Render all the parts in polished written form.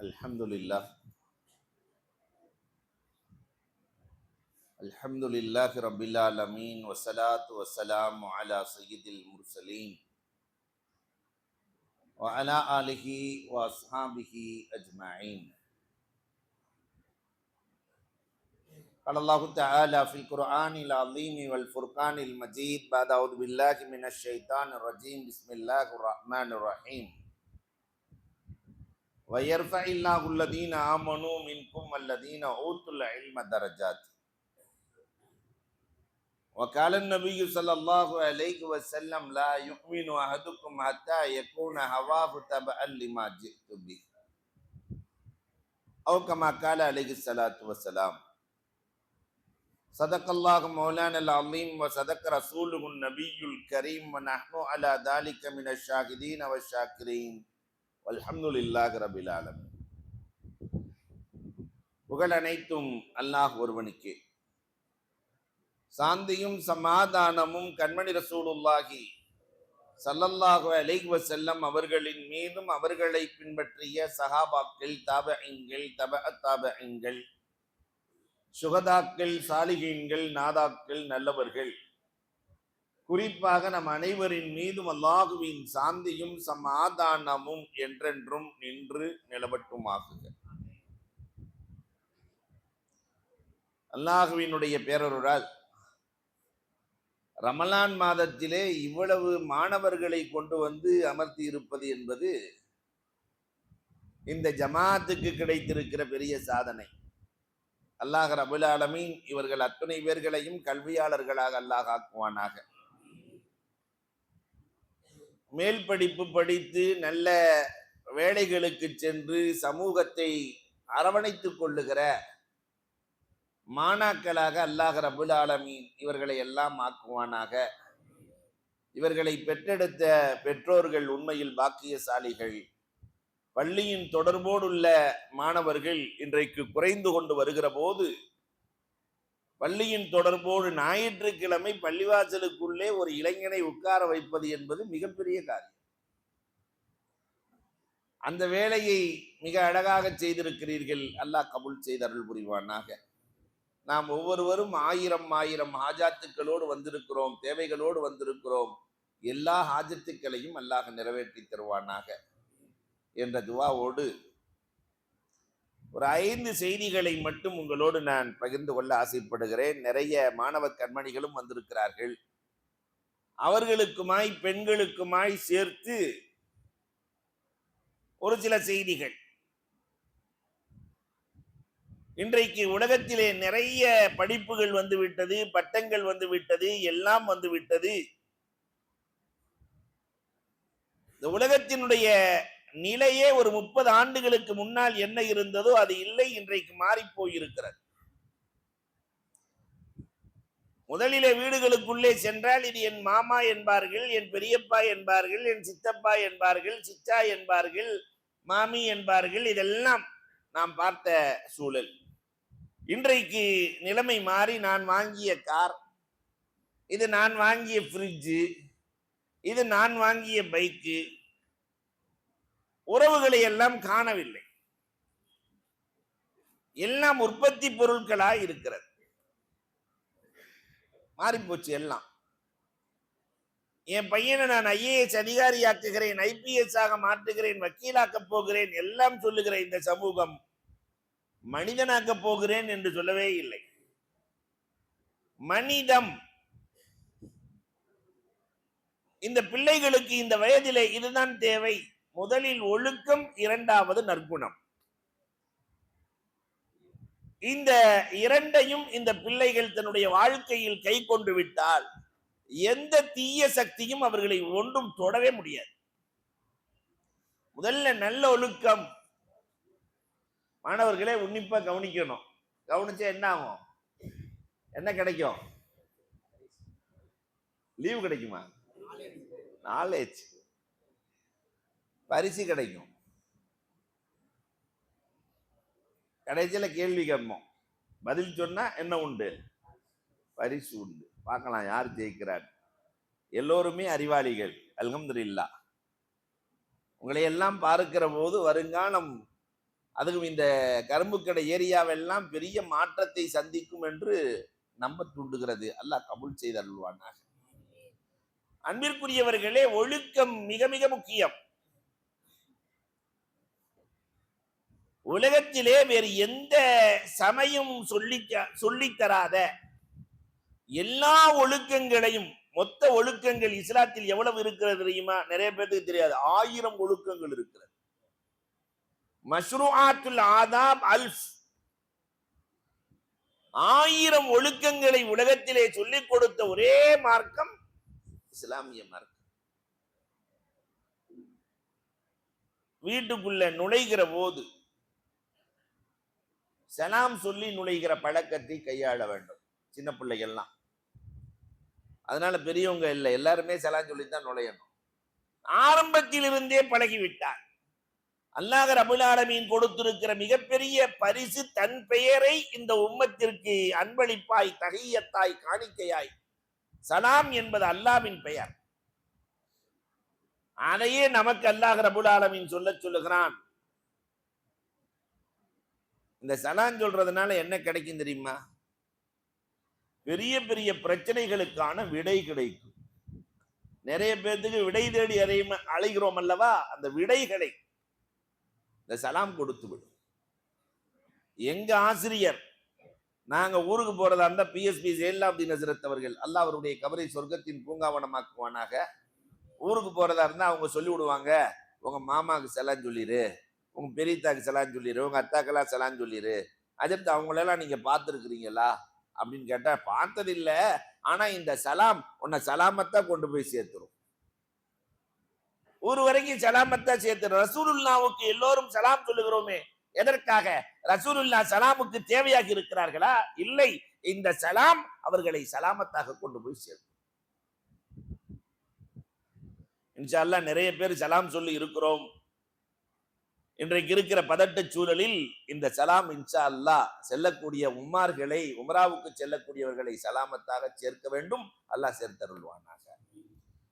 Alhamdulillah. Alhamdulillahi Rabbil Alameen. Wassalatu wassalamu ala Sayyidil Mursaleen. Wa ala alihi wa ashabihi ajma'in. Qala Allahu ta'ala fil Qur'anil azim wal furqanil majid. Ba'da a'udhu billahi minash shaitanir rajim. Bismillahir rahmanir rahim. Wa yarfa'illahu alladhina amanu minkum walladhina utul ilma darajat. وقال النبي صلى الله عليه وسلم لا يؤمن أحدكم حتى يكون هواه تبعا لما جئت به أو كما قال عليه الصلاة والسلام. صدق الله مولانا العظيم وصدق رسوله النبي الكريم ونحن على ذلك من الشاهدين والشاكرين والحمد لله رب العالمين. புகழ் அனைத்தும் அல்லாஹ் ஒருவனுக்கே. சாந்தியும் சமாதானமும் கண்மணி ரசூலுல்லாஹி ஸல்லல்லாஹு அலைஹி வஸல்லம் அவர்களின் மீதும் அவர்களை பின்பற்றிய சஹாபாக்கள், தாபஈன்கள், தபஅத் தாபஈன்கள், சுகதாக்கள், சாலிஹீன்கள், நாதாக்கள், நல்லவர்கள், குறிப்பாக நம் அனைவரின் மீதும் அல்லாஹுவின் சாந்தியும் சமாதானமும் என்றென்றும் நின்று நிலவட்டுமாகுக. அல்லாஹுவினுடைய பேரருளால் ரமலான் மாதத்திலே இவ்வளவு மாணவர்களை கொண்டு வந்து அமர்த்தி இருப்பது என்பது இந்த ஜமாத்துக்கு கிடைத்திருக்கிற பெரிய சாதனை. அல்லாஹ் ரப்பல் ஆலமீன் இவர்கள் அத்தனை பேர்களையும் கல்வியாளர்களாக அல்லாஹ் ஆக்குவானாக. மேல் படிப்பு படித்து நல்ல வேலைகளுக்கு சென்று சமூகத்தை அரவணைத்துக் கொள்ளுகிற மாணாக்களாக அல்லாஹ் ரப்பல் ஆலமீன் இவர்களை எல்லாம் ஆக்குவானாக. இவர்களை பெற்றெடுத்த பெற்றோர்கள் உண்மையில் பாக்கியசாலிகள். பள்ளியின் தொடர்போடுள்ள மாணவர்கள் இன்றைக்கு குறைந்து கொண்டு வருகிற போது பள்ளியின் தொடர்போடு ஞாயிற்றுக்கிழமை பள்ளிவாசலுக்குள்ளே ஒரு இளைஞனை உட்கார வைப்பது என்பது மிகப்பெரிய காரியம். அந்த வேலையை மிக அழகாக செய்திருக்கிறீர்கள். அல்லாஹ் கபூல் செய்து அருள் புரிவானாக. நாம் ஒவ்வொருவரும் ஆயிரம் ஆயிரம் ஹாஜாத்துக்களோடு வந்திருக்கிறோம், தேவைகளோடு வந்திருக்கிறோம். எல்லா ஹாஜத்துக்களையும் அல்லாஹ் நிறைவேற்றி தருவானாக என்ற துவாவோடு ஒரு 5 செய்திகளை மட்டும் உங்களோடு நான் பகிர்ந்து கொள்ள ஆசைப்படுகிறேன். நிறைய மாணவ கண்மணிகளும் வந்திருக்கிறார்கள். அவர்களுக்குமாய் பெண்களுக்குமாய் சேர்த்து ஒரு சில செய்திகள். இன்றைக்கு உலகத்திலே நிறைய படிப்புகள் வந்துவிட்டது, பட்டங்கள் வந்துவிட்டது, எல்லாம் வந்துவிட்டது. இந்த உலகத்தினுடைய நிலையே ஒரு 30 ஆண்டுகளுக்கு முன்னால் என்ன இருந்ததோ அது இல்லை, இன்றைக்கு மாறி போயிருக்கிறது. முதலிலே வீடுகளுக்குள்ளே சென்றால் இது என் மாமா என்பார்கள், என் பெரியப்பா என்பார்கள், என் சித்தப்பா என்பார்கள், சிச்சா என்பார்கள், மாமி என்பார்கள். இதெல்லாம் நாம் பார்த்த சூழல். இன்றைக்கு நிலைமை மாறி நான் வாங்கிய கார், இது நான் வாங்கிய ஃப்ரிட்ஜு, இது நான் வாங்கிய பைக்கு, உறவுகளை எல்லாம் காணவில்லை. எல்லாம் உற்பத்தி பொருட்களாய் இருக்கிறது. மாறிப்போச்சு எல்லாம். என் பையனை நான் ஐஏஎஸ் அதிகாரி ஆக்குகிறேன், ஐபிஎஸ் ஆக மாற்றுகிறேன், வக்கீலாக்க போகிறேன், எல்லாம் சொல்லுகிற இந்த சமூகம் மனிதனாக்க போகிறேன் என்று சொல்லவே இல்லை. மனிதம் இந்த பிள்ளைகளுக்கு இந்த வயதிலே இதுதான் தேவை. முதலில் ஒழுக்கம், இரண்டாவது நற்குணம். இந்த இரண்டையும் இந்த பிள்ளைகள் தன்னுடைய வாழ்க்கையில் கை கொண்டு விட்டால் எந்த தீய சக்தியும் அவர்களை ஒன்றும் தொடவே முடியாது. முதல்ல நல்ல ஒழுக்கம். மாணவர்களே உன்னிப்பா கவனிக்கணும். கவனிச்சா என்ன ஆகும்? என்ன கிடைக்கும்? லீவு கிடைக்குமா? நாலேஜ், பரிசு கிடைக்கும். கடைசியில் கேள்வி கேட்போம், பதில் சொன்னா என்ன உண்டு? பரிசு உண்டு. பார்க்கலாம் யார் ஜெயிக்கிறார். எல்லோருமே அறிவாளிகள், அல்ஹம்துலில்லாஹ். உங்களை எல்லாம் பார்க்கிற போது வருங்காலம் அதுவும் இந்த கரும்பு கடை ஏரியாவெல்லாம் பெரிய மாற்றத்தை சந்திக்கும் என்று நம்ப தூண்டுகிறது. அல்லாஹ் கபூல் செய்து அருள்வானாக. அன்பிற்குரியவர்களே, ஒழுக்கம் மிக மிக முக்கியம். உலகத்திலே வேறு எந்த சமயம் சொல்லித்தராத எல்லா ஒழுக்கங்களையும், மொத்த ஒழுக்கங்கள் இஸ்லாத்தில் எவ்வளவு இருக்கிறது தெரியுமா? நிறைய பேருக்கு தெரியாது. 1000 ஒழுக்கங்கள் இருக்கிறது. மஷ்ரூஆத்துல் ஆதாப் அல்ஃப், 1000 ஒழுக்கங்களை உலகத்திலே சொல்லிக் கொடுத்த ஒரே மார்க்கம் இஸ்லாமிய மார்க்கம். வீட்டுக்குள்ள நுழைகிற போது சலாம் சொல்லி நுழைகிற பழக்கத்தை கையாள வேண்டும் சின்ன பிள்ளைகள்லாம். அதனால பெரியவங்க இல்லை, எல்லாருமே சலாம் சொல்லித்தான் நுழையணும். ஆரம்பத்தில் இருந்தே பழகிவிட்டார். அல்லாஹ் ரப்பல் ஆலமீன் கொடுத்திருக்கிற மிகப்பெரிய பரிசு, தன் பெயரை இந்த உம்மத்திற்கு அன்பளிப்பாய், தஹிய்யத்தாய், காணிக்கையாய், சலாம் என்பது அல்லாஹ்வின் பெயர். அதையே நமக்கு அல்லாஹ் ரப்பல் ஆலமீன் சொல்லுகிறான். இந்த சலாம் சொல்றதுனால என்ன கிடைக்கும் தெரியுமா? பெரிய பெரிய பிரச்சனைகளுக்கான விடை கிடைக்கும். நிறைய பேருக்கு விடை தேடி அலைகிறோம் அல்லவா, அந்த விடைகளை இந்த சலாம் கொடுத்து விடும். எங்க ஆசிரியர், நாங்க ஊருக்கு போறதா இருந்தா பிஎஸ்பி ஜெயலலாப்தீன் ஹசரத் அவர்கள், அல்லாஹ் அவருடைய கபரை சொர்க்கத்தின் பூங்காவனமாக்குவானாக, ஊருக்கு போறதா இருந்தா அவங்க சொல்லி விடுவாங்க, உங்க மாமாவுக்கு சலான் சொல்லிரு, உங்க பெரியத்தாக்கு சலான் சொல்லிரு, உங்க அத்தாக்கெல்லாம் சலான் சொல்லிரு. அதற்கு அவங்களெல்லாம் நீங்க பார்த்துருக்கிறீங்களா அப்படின்னு கேட்டா, பார்த்ததில்ல, ஆனா இந்த சலாம் உன்னை சலாமத்தா கொண்டு போய் சேர்த்துரும். ஊர் வரைக்கும் சலாமத்தா சேர்த்துரும். ரசூலுல்லாவுக்கு எல்லோரும் சலாம் சொல்லுகிறோமே, எதற்காக? ரசூலுல்லா சலாமுக்கு தேவையாக இருக்கிறார்களா? இல்லை, இந்த சலாம் அவர்களை சலாமத்தாக கொண்டு போய் சேர்க்கும். இன்ஷா அல்லாஹ் நிறைய பேர் சலாம் சொல்லி இருக்கிறோம். இன்றைக்கு இருக்கிற பதட்ட சூழலில் இந்த சலாம் இன்ஷா அல்லாஹ் செல்லக்கூடிய உம்மார்களை, உம்ராவுக்கு செல்லக்கூடியவர்களை சலாமத்தாக சேர்க்க வேண்டும். அல்லாஹ் சேர்த்தருள்வானாக.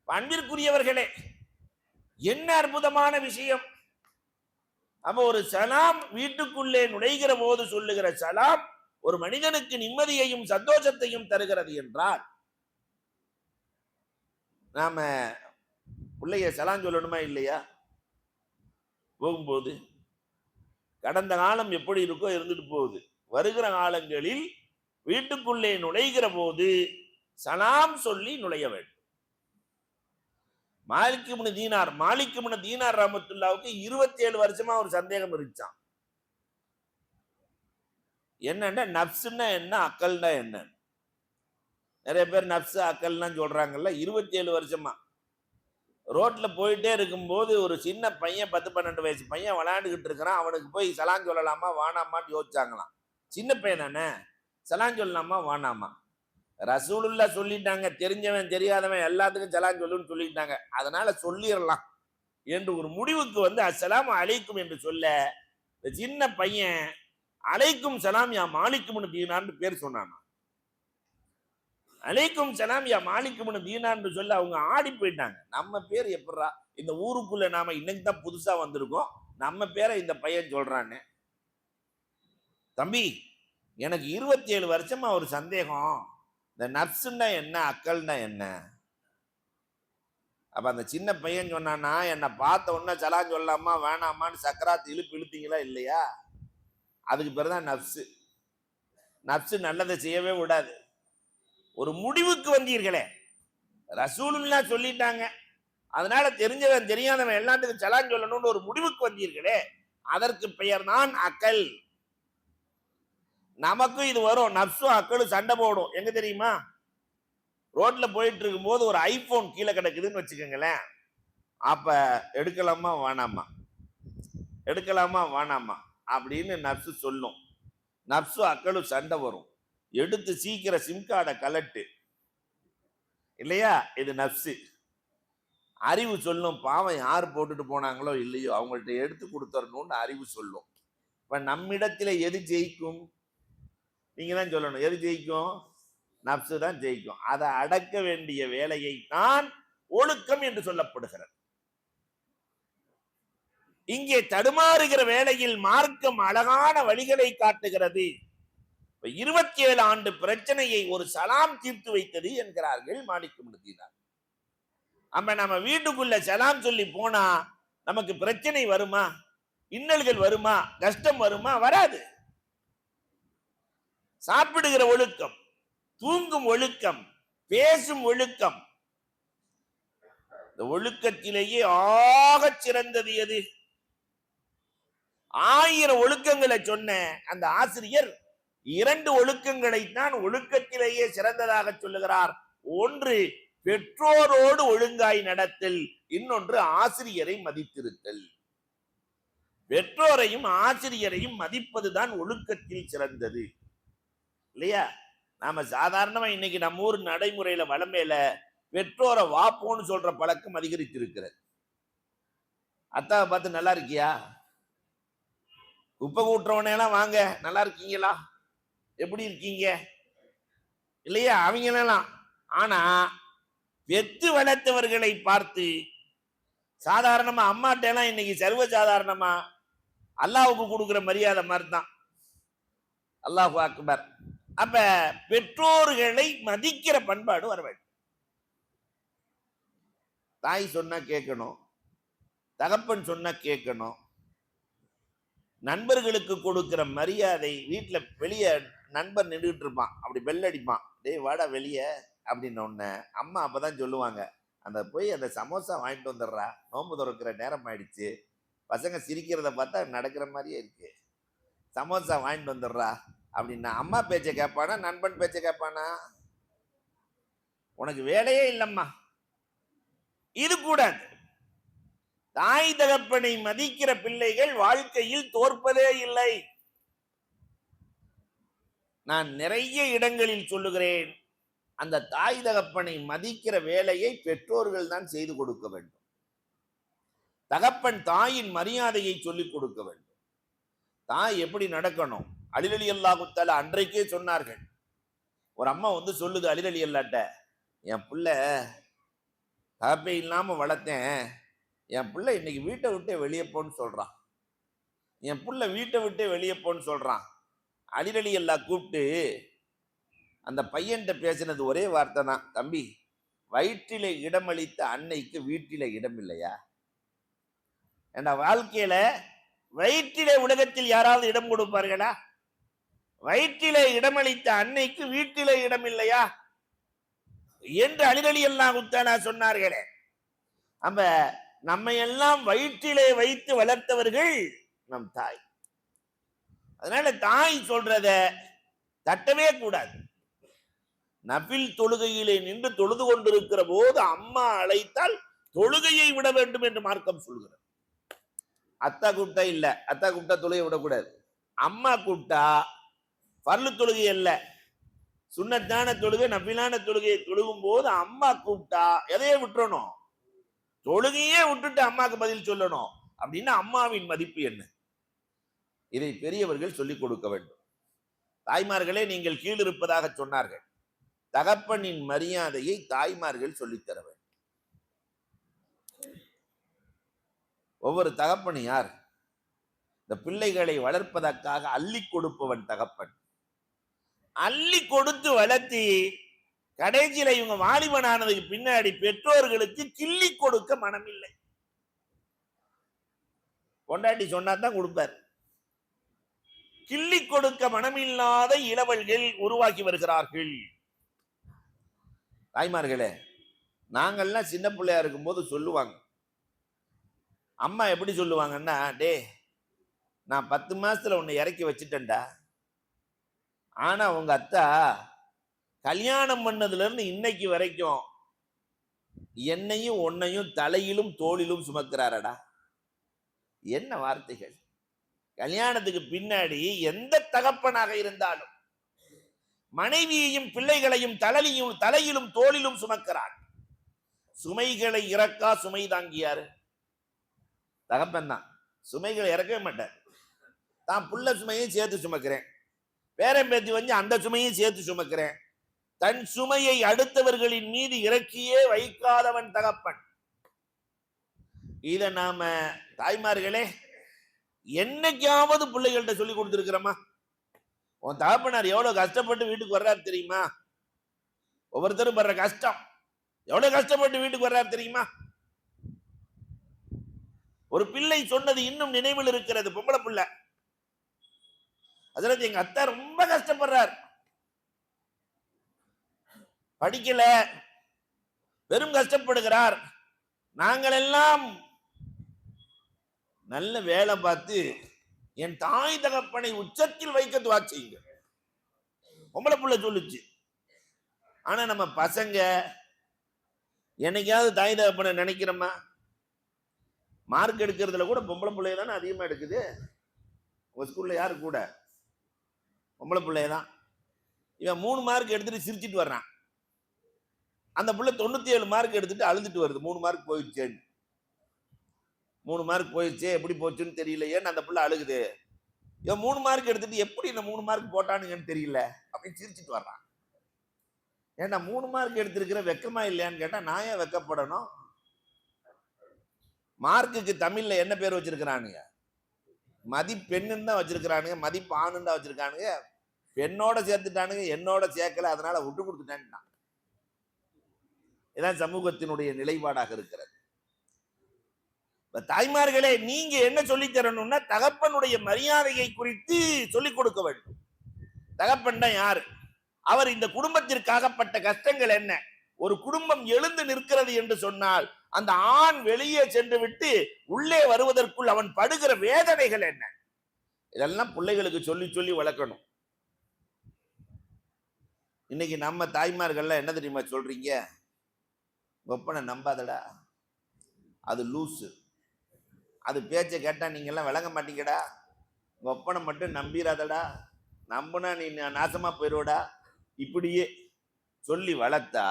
அன்பிற்குரியவர்களே, என்ன அற்புதமான விஷயம்! அப்ப ஒரு சலாம், வீட்டுக்குள்ளே நுழைகிற போது சொல்லுகிற சலாம் ஒரு மனிதனுக்கு நிம்மதியையும் சந்தோஷத்தையும் தருகிறது என்றால், நாம பிள்ளைய சலாம் சொல்லணுமா இல்லையா? போகும்போது கடந்த காலம் எப்படி இருக்கோ இருந்துட்டு போகுது. வருகிற காலங்களில் வீட்டுக்குள்ளே நுழைகிற போது சலாம் சொல்லி நுழைய வேண்டும். மாலிக் இப்னு தீனார் ரஹ்மத்துல்லாஹ்வுக்கு 27 வருஷமா ஒரு சந்தேகம் இருந்துச்சான். என்னன்னா, நப்சுன்னா என்ன, அக்கல்னா என்ன? நிறைய பேர் நப்சு அக்கல்னா சொல்றாங்கல்ல. 27 வருஷமா ரோட்ல போயிட்டே இருக்கும்போது ஒரு சின்ன பையன், 10-12 வயசு பையன் விளையாண்டுகிட்டு இருக்கிறான். அவனுக்கு போய் சலான் சொல்லலாமா வானாமான்னு யோசிச்சாங்களாம். சின்ன பையன் தானே, சலான் சொல்லலாமா வானாமா? ரசூலுல்லாஹ் சொல்லிட்டாங்க, தெரிஞ்சவன் தெரியாதவன் எல்லாத்துக்கும் சலான் சொல்லுன்னு சொல்லிட்டாங்க, அதனால சொல்லிடலாம் என்று ஒரு முடிவுக்கு வந்து அஸ்ஸலாமு அலைக்கும் என்று சொல்ல, இந்த சின்ன பையன் அலைக்கும் சலாம் யா மாலிக் இப்னு தீனார்னு பேர் சொன்னானா. அலைக்கும் சலாம் யா மாலிக் இப்னு தீனார்னு சொல்ல அவங்க ஆடி போயிட்டாங்க. நம்ம பேர் எப்படா, இந்த ஊருக்குள்ள நாம இன்னைக்கு தான் புதுசா வந்திருக்கோம், நம்ம பேரை இந்த பையன் சொல்றான்னு. தம்பி, எனக்கு 27 வருஷமா ஒரு சந்தேகம், இந்த நப்சுன்னா என்ன, அக்கல்னா என்ன? அப்ப அந்த சின்ன பையன் சொன்னானா, என்னை பார்த்த உடனே சலான் சொல்லலாமா வேணாமான்னு சக்கராத்து இழுத்தீங்களா இல்லையா? அதுக்கு பேருதான் நப்சு. நப்சு நல்லதை செய்யவே விடாது. ஒரு முடிவுக்கு வந்தீர்களே, ரசூலுல்லாஹ் சொல்லிட்டாங்க, அதனால தெரிஞ்சவன் தெரியாதவன் எல்லாத்துக்கும் சலான் சொல்லணும்னு ஒரு முடிவுக்கு வந்தீர்களே, அதற்கு பெயர் தான் அக்கல். நமக்கும் இது வரும், நப்சும் அக்களும் சண்டை போடும். எங்க தெரியுமா? ரோட்ல போயிட்டு இருக்கும் போது ஒரு ஐபோன் கீழே கிடக்குதுன்னு வச்சுக்கோங்களேன், அப்ப எடுக்கலாமா வேணாமா, எடுக்கலாமா வேணாமா அப்படின்னு நப்சு சொல்லும். நப்சு அக்களும் சண்டை வரும். எடுத்து சீக்கிரம் சிம் கார்டை கலட்டு இல்லையா, இது நப்சு. அறிவு சொல்லும், பாவம் யார் போட்டுட்டு போனாங்களோ இல்லையோ அவங்கள்ட்ட எடுத்து கொடுத்துடணும்னு அறிவு சொல்லும். இப்ப நம்மிடத்துல எது ஜெயிக்கும்? நீங்க தான் சொல்லணும், எது ஜெயிக்கும்? நப்சு தான் ஜெயிக்கும். அதை அடக்க வேண்டிய வேலையை தான் ஒழுக்கம் என்று சொல்லப்படுகிறது. இங்கே தடுமாறுகிற வேளையில் மார்க்கம் அழகான வழிகளை காட்டுகிறது. 27 ஆண்டு பிரச்சனையை ஒரு சலாம் தீர்த்து வைத்தது என்கிறார்கள் மாலிக் இப்னு தீனார். நம்ம வீட்டுக்குள்ள சலாம் சொல்லி போனா நமக்கு பிரச்சனை வருமா, இன்னல்கள் வருமா, கஷ்டம் வருமா? வராது. சாப்பிடுகிற ஒழுக்கம், தூங்கும் ஒழுக்கம், பேசும் ஒழுக்கம், இந்த ஒழுக்கத்திலேயே ஆகச் சிறந்தது எது? 1000 ஒழுக்கங்களை சொன்ன அந்த ஆசிரியர் 2 ஒழுக்கங்களைத்தான் ஒழுக்கத்திலேயே சிறந்ததாக சொல்லுகிறார். ஒன்று பெற்றோரோடு ஒழுங்காய் நடத்தல், இன்னொன்று ஆசிரியரை மதித்திருத்தல். பெற்றோரையும் ஆசிரியரையும் மதிப்பதுதான் ஒழுக்கத்தில் சிறந்தது, இல்லையா? நாம சாதாரணமா இன்னைக்கு நம்ம ஊர் நடைமுறையில வளமையில பெற்றோரை வாப்போன்னு சொல்ற பழக்கம் அதிகரித்திருக்கிறது. அத்தாவை பார்த்து நல்லா இருக்கியா, குப்பை கூட்டுறவனே எல்லாம் வாங்க நல்லா இருக்கீங்களா, எப்படி இருக்கீங்க, இல்லையா? அவங்களெல்லாம். ஆனா பெத்து வளர்த்தவர்களை பார்த்து சாதாரணமா அம்மாட்ட எல்லாம் இன்னைக்கு சர்வ சாதாரணமா அல்லாஹ்வுக்கு கொடுக்கிற மரியாதை மாதிரி தான். அல்லாஹு அக்பர். அப்ப பெற்றோர்களை மதிக்கிற பண்பாடு வர வேண்டும். தாய் சொன்னா கேட்கணும், தகப்பன் சொன்னா கேட்கணும். நண்பர்களுக்கு கொடுக்கிற மரியாதை, வீட்டுல வெளியே நண்பர் நின்றுட்டு இருப்பான், அப்படி பெல் அடிப்பான், டேய் வாடா வெளியே அப்படின்னு ஒண்ணு அம்மா அப்பதான் சொல்லுவாங்க, அந்த போய் அந்த சமோசா வாங்கிட்டு வந்துடுறா, நோன்பு திறக்கிற நேரம் ஆயிடுச்சு, பசங்க சிரிக்கிறத பார்த்தா நடக்கிற மாதிரியே இருக்கு, சமோசா வாங்கிட்டு வந்துடுறா அப்படின்னா அம்மா பேச்சை கேட்பானா நண்பன் பேச்சை கேட்பானா? உனக்கு வேலையே இல்லம்மா. இது கூடாது. தாய் தகப்பனை மதிக்கிற பிள்ளைகள் வாழ்க்கையில் தோற்பதே இல்லை. நான் நிறைய இடங்களில் சொல்லுகிறேன், அந்த தாய் தகப்பனை மதிக்கிற வேலையை பெற்றோர்கள் தான் செய்து கொடுக்க வேண்டும். தகப்பன் தாயின் மரியாதையை சொல்லிக் கொடுக்க வேண்டும். தாய் எப்படி நடக்கணும், அலி ரலியல்லாஹு தஆலா அன்றைக்கே சொன்னார்கள். ஒரு அம்மா வந்து சொல்லுது அலி ரலியல்லாஹ்ட்ட, என் பிள்ளை தகப்பே இல்லாம வளர்த்தேன், என் பிள்ளை இன்னைக்கு வீட்டை விட்டே வெளியே போன்னு சொல்றான், என் பிள்ளை வீட்டை விட்டே வெளியே போன்னு சொல்றான். அலி ரலியல்லாஹ் கூப்பிட்டு அந்த பையன்கிட்ட பேசினது ஒரே வார்த்தை தான், தம்பி வயிற்றிலே இடமளித்த அன்னைக்கு வீட்டிலே இடம் இல்லையா? ஏன்னா வாழ்க்கையில வயிற்றிலே உலகத்தில் யாராவது இடம் கொடுப்பார்களா? வயிற்றிலே இடமளித்த அன்னைக்கு வீட்டிலே இடம் இல்லையா என்று அலி ரலியல்லாஹு தஆலா சொன்னார்களே. அப்ப நம்ம எல்லாம் வயிற்றிலே வைத்து வளர்த்தவர்கள் நம் தாய். அதனால தாய் சொல்றத தட்டவே கூடாது. நபில் தொழுகையிலே நின்று தொழுது கொண்டிருக்கிற போது அம்மா அழைத்தால் தொழுகையை விட வேண்டும் என்று மார்க்கம் சொல்கிறது. அத்தா கூப்பிட்டா இல்ல, அத்தா கூப்பிட்டா தொழுகை விடக்கூடாது. அம்மா கூப்பிட்டா பர்லு தொழுகை அல்ல, சுன்னத்தான தொழுகை, நபிலான தொழுகையை தொழுகும் போது அம்மா கூப்பிட்டா எதையே விட்டுறணும், தொழுகையே விட்டுட்டு அம்மாக்கு பதில் சொல்லணும். அப்படின்னா அம்மாவின் மதிப்பு என்ன? இதை பெரியவர்கள் சொல்லிக் கொடுக்க வேண்டும். தாய்மார்களே நீங்கள் கீழ் இருப்பதாக சொன்னார்கள். தகப்பனின் மரியாதையை தாய்மார்கள் சொல்லித்தர வேண்டும். ஒவ்வொரு தகப்பன் யார்? இந்த பிள்ளைகளை வளர்ப்பதற்காக அள்ளி கொடுப்பவன் தகப்பன். அள்ளி கொடுத்து வளர்த்தி கடைசியில இவங்க வாலிபனானதுக்கு பின்னாடி பெற்றோர்களுக்கு கிள்ளி கொடுக்க மனமில்லை. கொண்டாட்டி சொன்னாதான் கொடுப்பார். கிள்ளி கொடுக்க மனமில்லாத இளவல்கள் உருவாக்கி வருகிறார்கள். தாய்மார்களே, நாங்கள்லாம் சின்ன பிள்ளையா இருக்கும்போது சொல்லுவாங்க, அம்மா எப்படி சொல்லுவாங்கன்னா, டே நான் 10 மாசத்துல உன்னை இறக்கி வச்சுட்டேன்டா, ஆனா உங்க அத்தா கல்யாணம் பண்ணதுல இருந்து இன்னைக்கு வரைக்கும் என்னையும் உன்னையும் தலையிலும் தோளிலும் சுமக்கிறாரடா. என்ன வார்த்தைகள்! கல்யாணத்துக்கு பின்னாடி எந்த தகப்பனாக இருந்தாலும் மனைவியையும் பிள்ளைகளையும் தலையிலும் தோளிலும் சுமக்கிறார். சுமைகளை இறக்கா சுமை தாங்கியாரு தகப்பன் தான். சுமைகளை இறக்கவே மாட்டார். தான் புள்ள சுமையும் சேர்த்து சுமக்கிறேன், பேரன் பேத்தி வந்து அந்த சுமையும் சேர்த்து சுமக்கிறேன். தன் சுமையை அடுத்தவர்களின் மீது இறக்கியே வைக்காதவன் தகப்பன். இத நாம தாய்மார்களே என்னைக்காவது பிள்ளைகள்கிட்ட சொல்லி கொடுத்துருக்கிறோமா? உன் தகப்பனார் எவ்வளவு கஷ்டப்பட்டு வீட்டுக்கு வர்றாரு தெரியுமா? ஒவ்வொருத்தரும் படுற கஷ்டம் எவ்வளவு கஷ்டப்பட்டு வீட்டுக்கு வர்றாரு தெரியுமா? ஒரு பிள்ளை சொன்னது இன்னும் நினைவில் இருக்கிறது. பொம்பளை பிள்ளை, அதுல எங்க அத்தா ரொம்ப கஷ்டப்படுறார், படிக்கல, வெறும் கஷ்டப்படுகிறார். நாங்கள் எல்லாம் நல்ல வேலை பார்த்து என் தாய் தகப்பனை உச்சத்தில் வைக்க துவா செய்யுங்க. பொம்பளை பிள்ளை சொல்லுச்சு. ஆனா நம்ம பசங்க என்னைக்காவது தாய் தகப்பனை நினைக்கிறோமா? மார்க் எடுக்கிறதுல கூட பொம்பளை பிள்ளைய தானே அதிகமா எடுக்குது. உங்க ஸ்கூல்ல யாரு கூட? பொம்பளை பிள்ளைய தான். இவன் 3 மார்க் எடுத்துட்டு சிரிச்சிட்டு வர்றான். அந்த பிள்ளை 97 மார்க் எடுத்துட்டு அழுதுட்டு வருது. 3 மார்க் போயிடுச்சு, 3 மார்க் போயிடுச்சு, எப்படி போச்சுன்னு தெரியலையேன்னு அந்த பிள்ளை அழுகுது. இவன் 3 மார்க் எடுத்துட்டு எப்படி இந்த 3 மார்க் போட்டானுங்கன்னு தெரியல அப்படின்னு சிரிச்சிட்டு வர்றான். ஏன்னா 3 மார்க் எடுத்திருக்கிற வெக்கமா இல்லையான்னு கேட்டா நான் ஏன் வெக்கப்படணும்? மார்க்குக்கு தமிழ்ல என்ன பேர் வச்சிருக்கிறானுங்க? மதிப்பெண்ணுன்னு தான் வச்சிருக்கிறானுங்க, மதிப்பானுன்னு தான் வச்சிருக்கானுங்க. பெண்ணோட சேர்த்துட்டானுங்க, என்னோட சேர்க்கல, அதனால விட்டு கொடுத்துட்டான். இதான் சமூகத்தினுடைய நிலைப்பாடாக இருக்கிறது. தாய்மார்களே, நீங்க என்ன சொல்லி தரணும்னா தகப்பனுடைய மரியாதையை குறித்து சொல்லிக் கொடுக்க வேண்டும். தகப்பன் தான் யாரு? அவர் இந்த குடும்பத்திற்காகப்பட்ட கஷ்டங்கள் என்ன? ஒரு குடும்பம் எழுந்து நிற்கிறது என்று சொன்னால் அந்த ஆண் வெளியே சென்று விட்டு உள்ளே வருவதற்குள் அவன் படுகிற வேதனைகள் என்ன? இதெல்லாம் பிள்ளைகளுக்கு சொல்லி சொல்லி வளர்க்கணும். இன்னைக்கு நம்ம தாய்மார்கள்லாம் என்ன தெரியுமா சொல்றீங்க? ஒப்பனை நம்பாதடா, அது லூசு, அது பேச்சை கேட்டா நீங்க எல்லாம் விளங்க மாட்டீங்கடா, ஒப்பனை மட்டும் நம்பிராதடா, நம்புனா நீ நாசமா போயிடுவடா, இப்படியே சொல்லி வளர்த்தா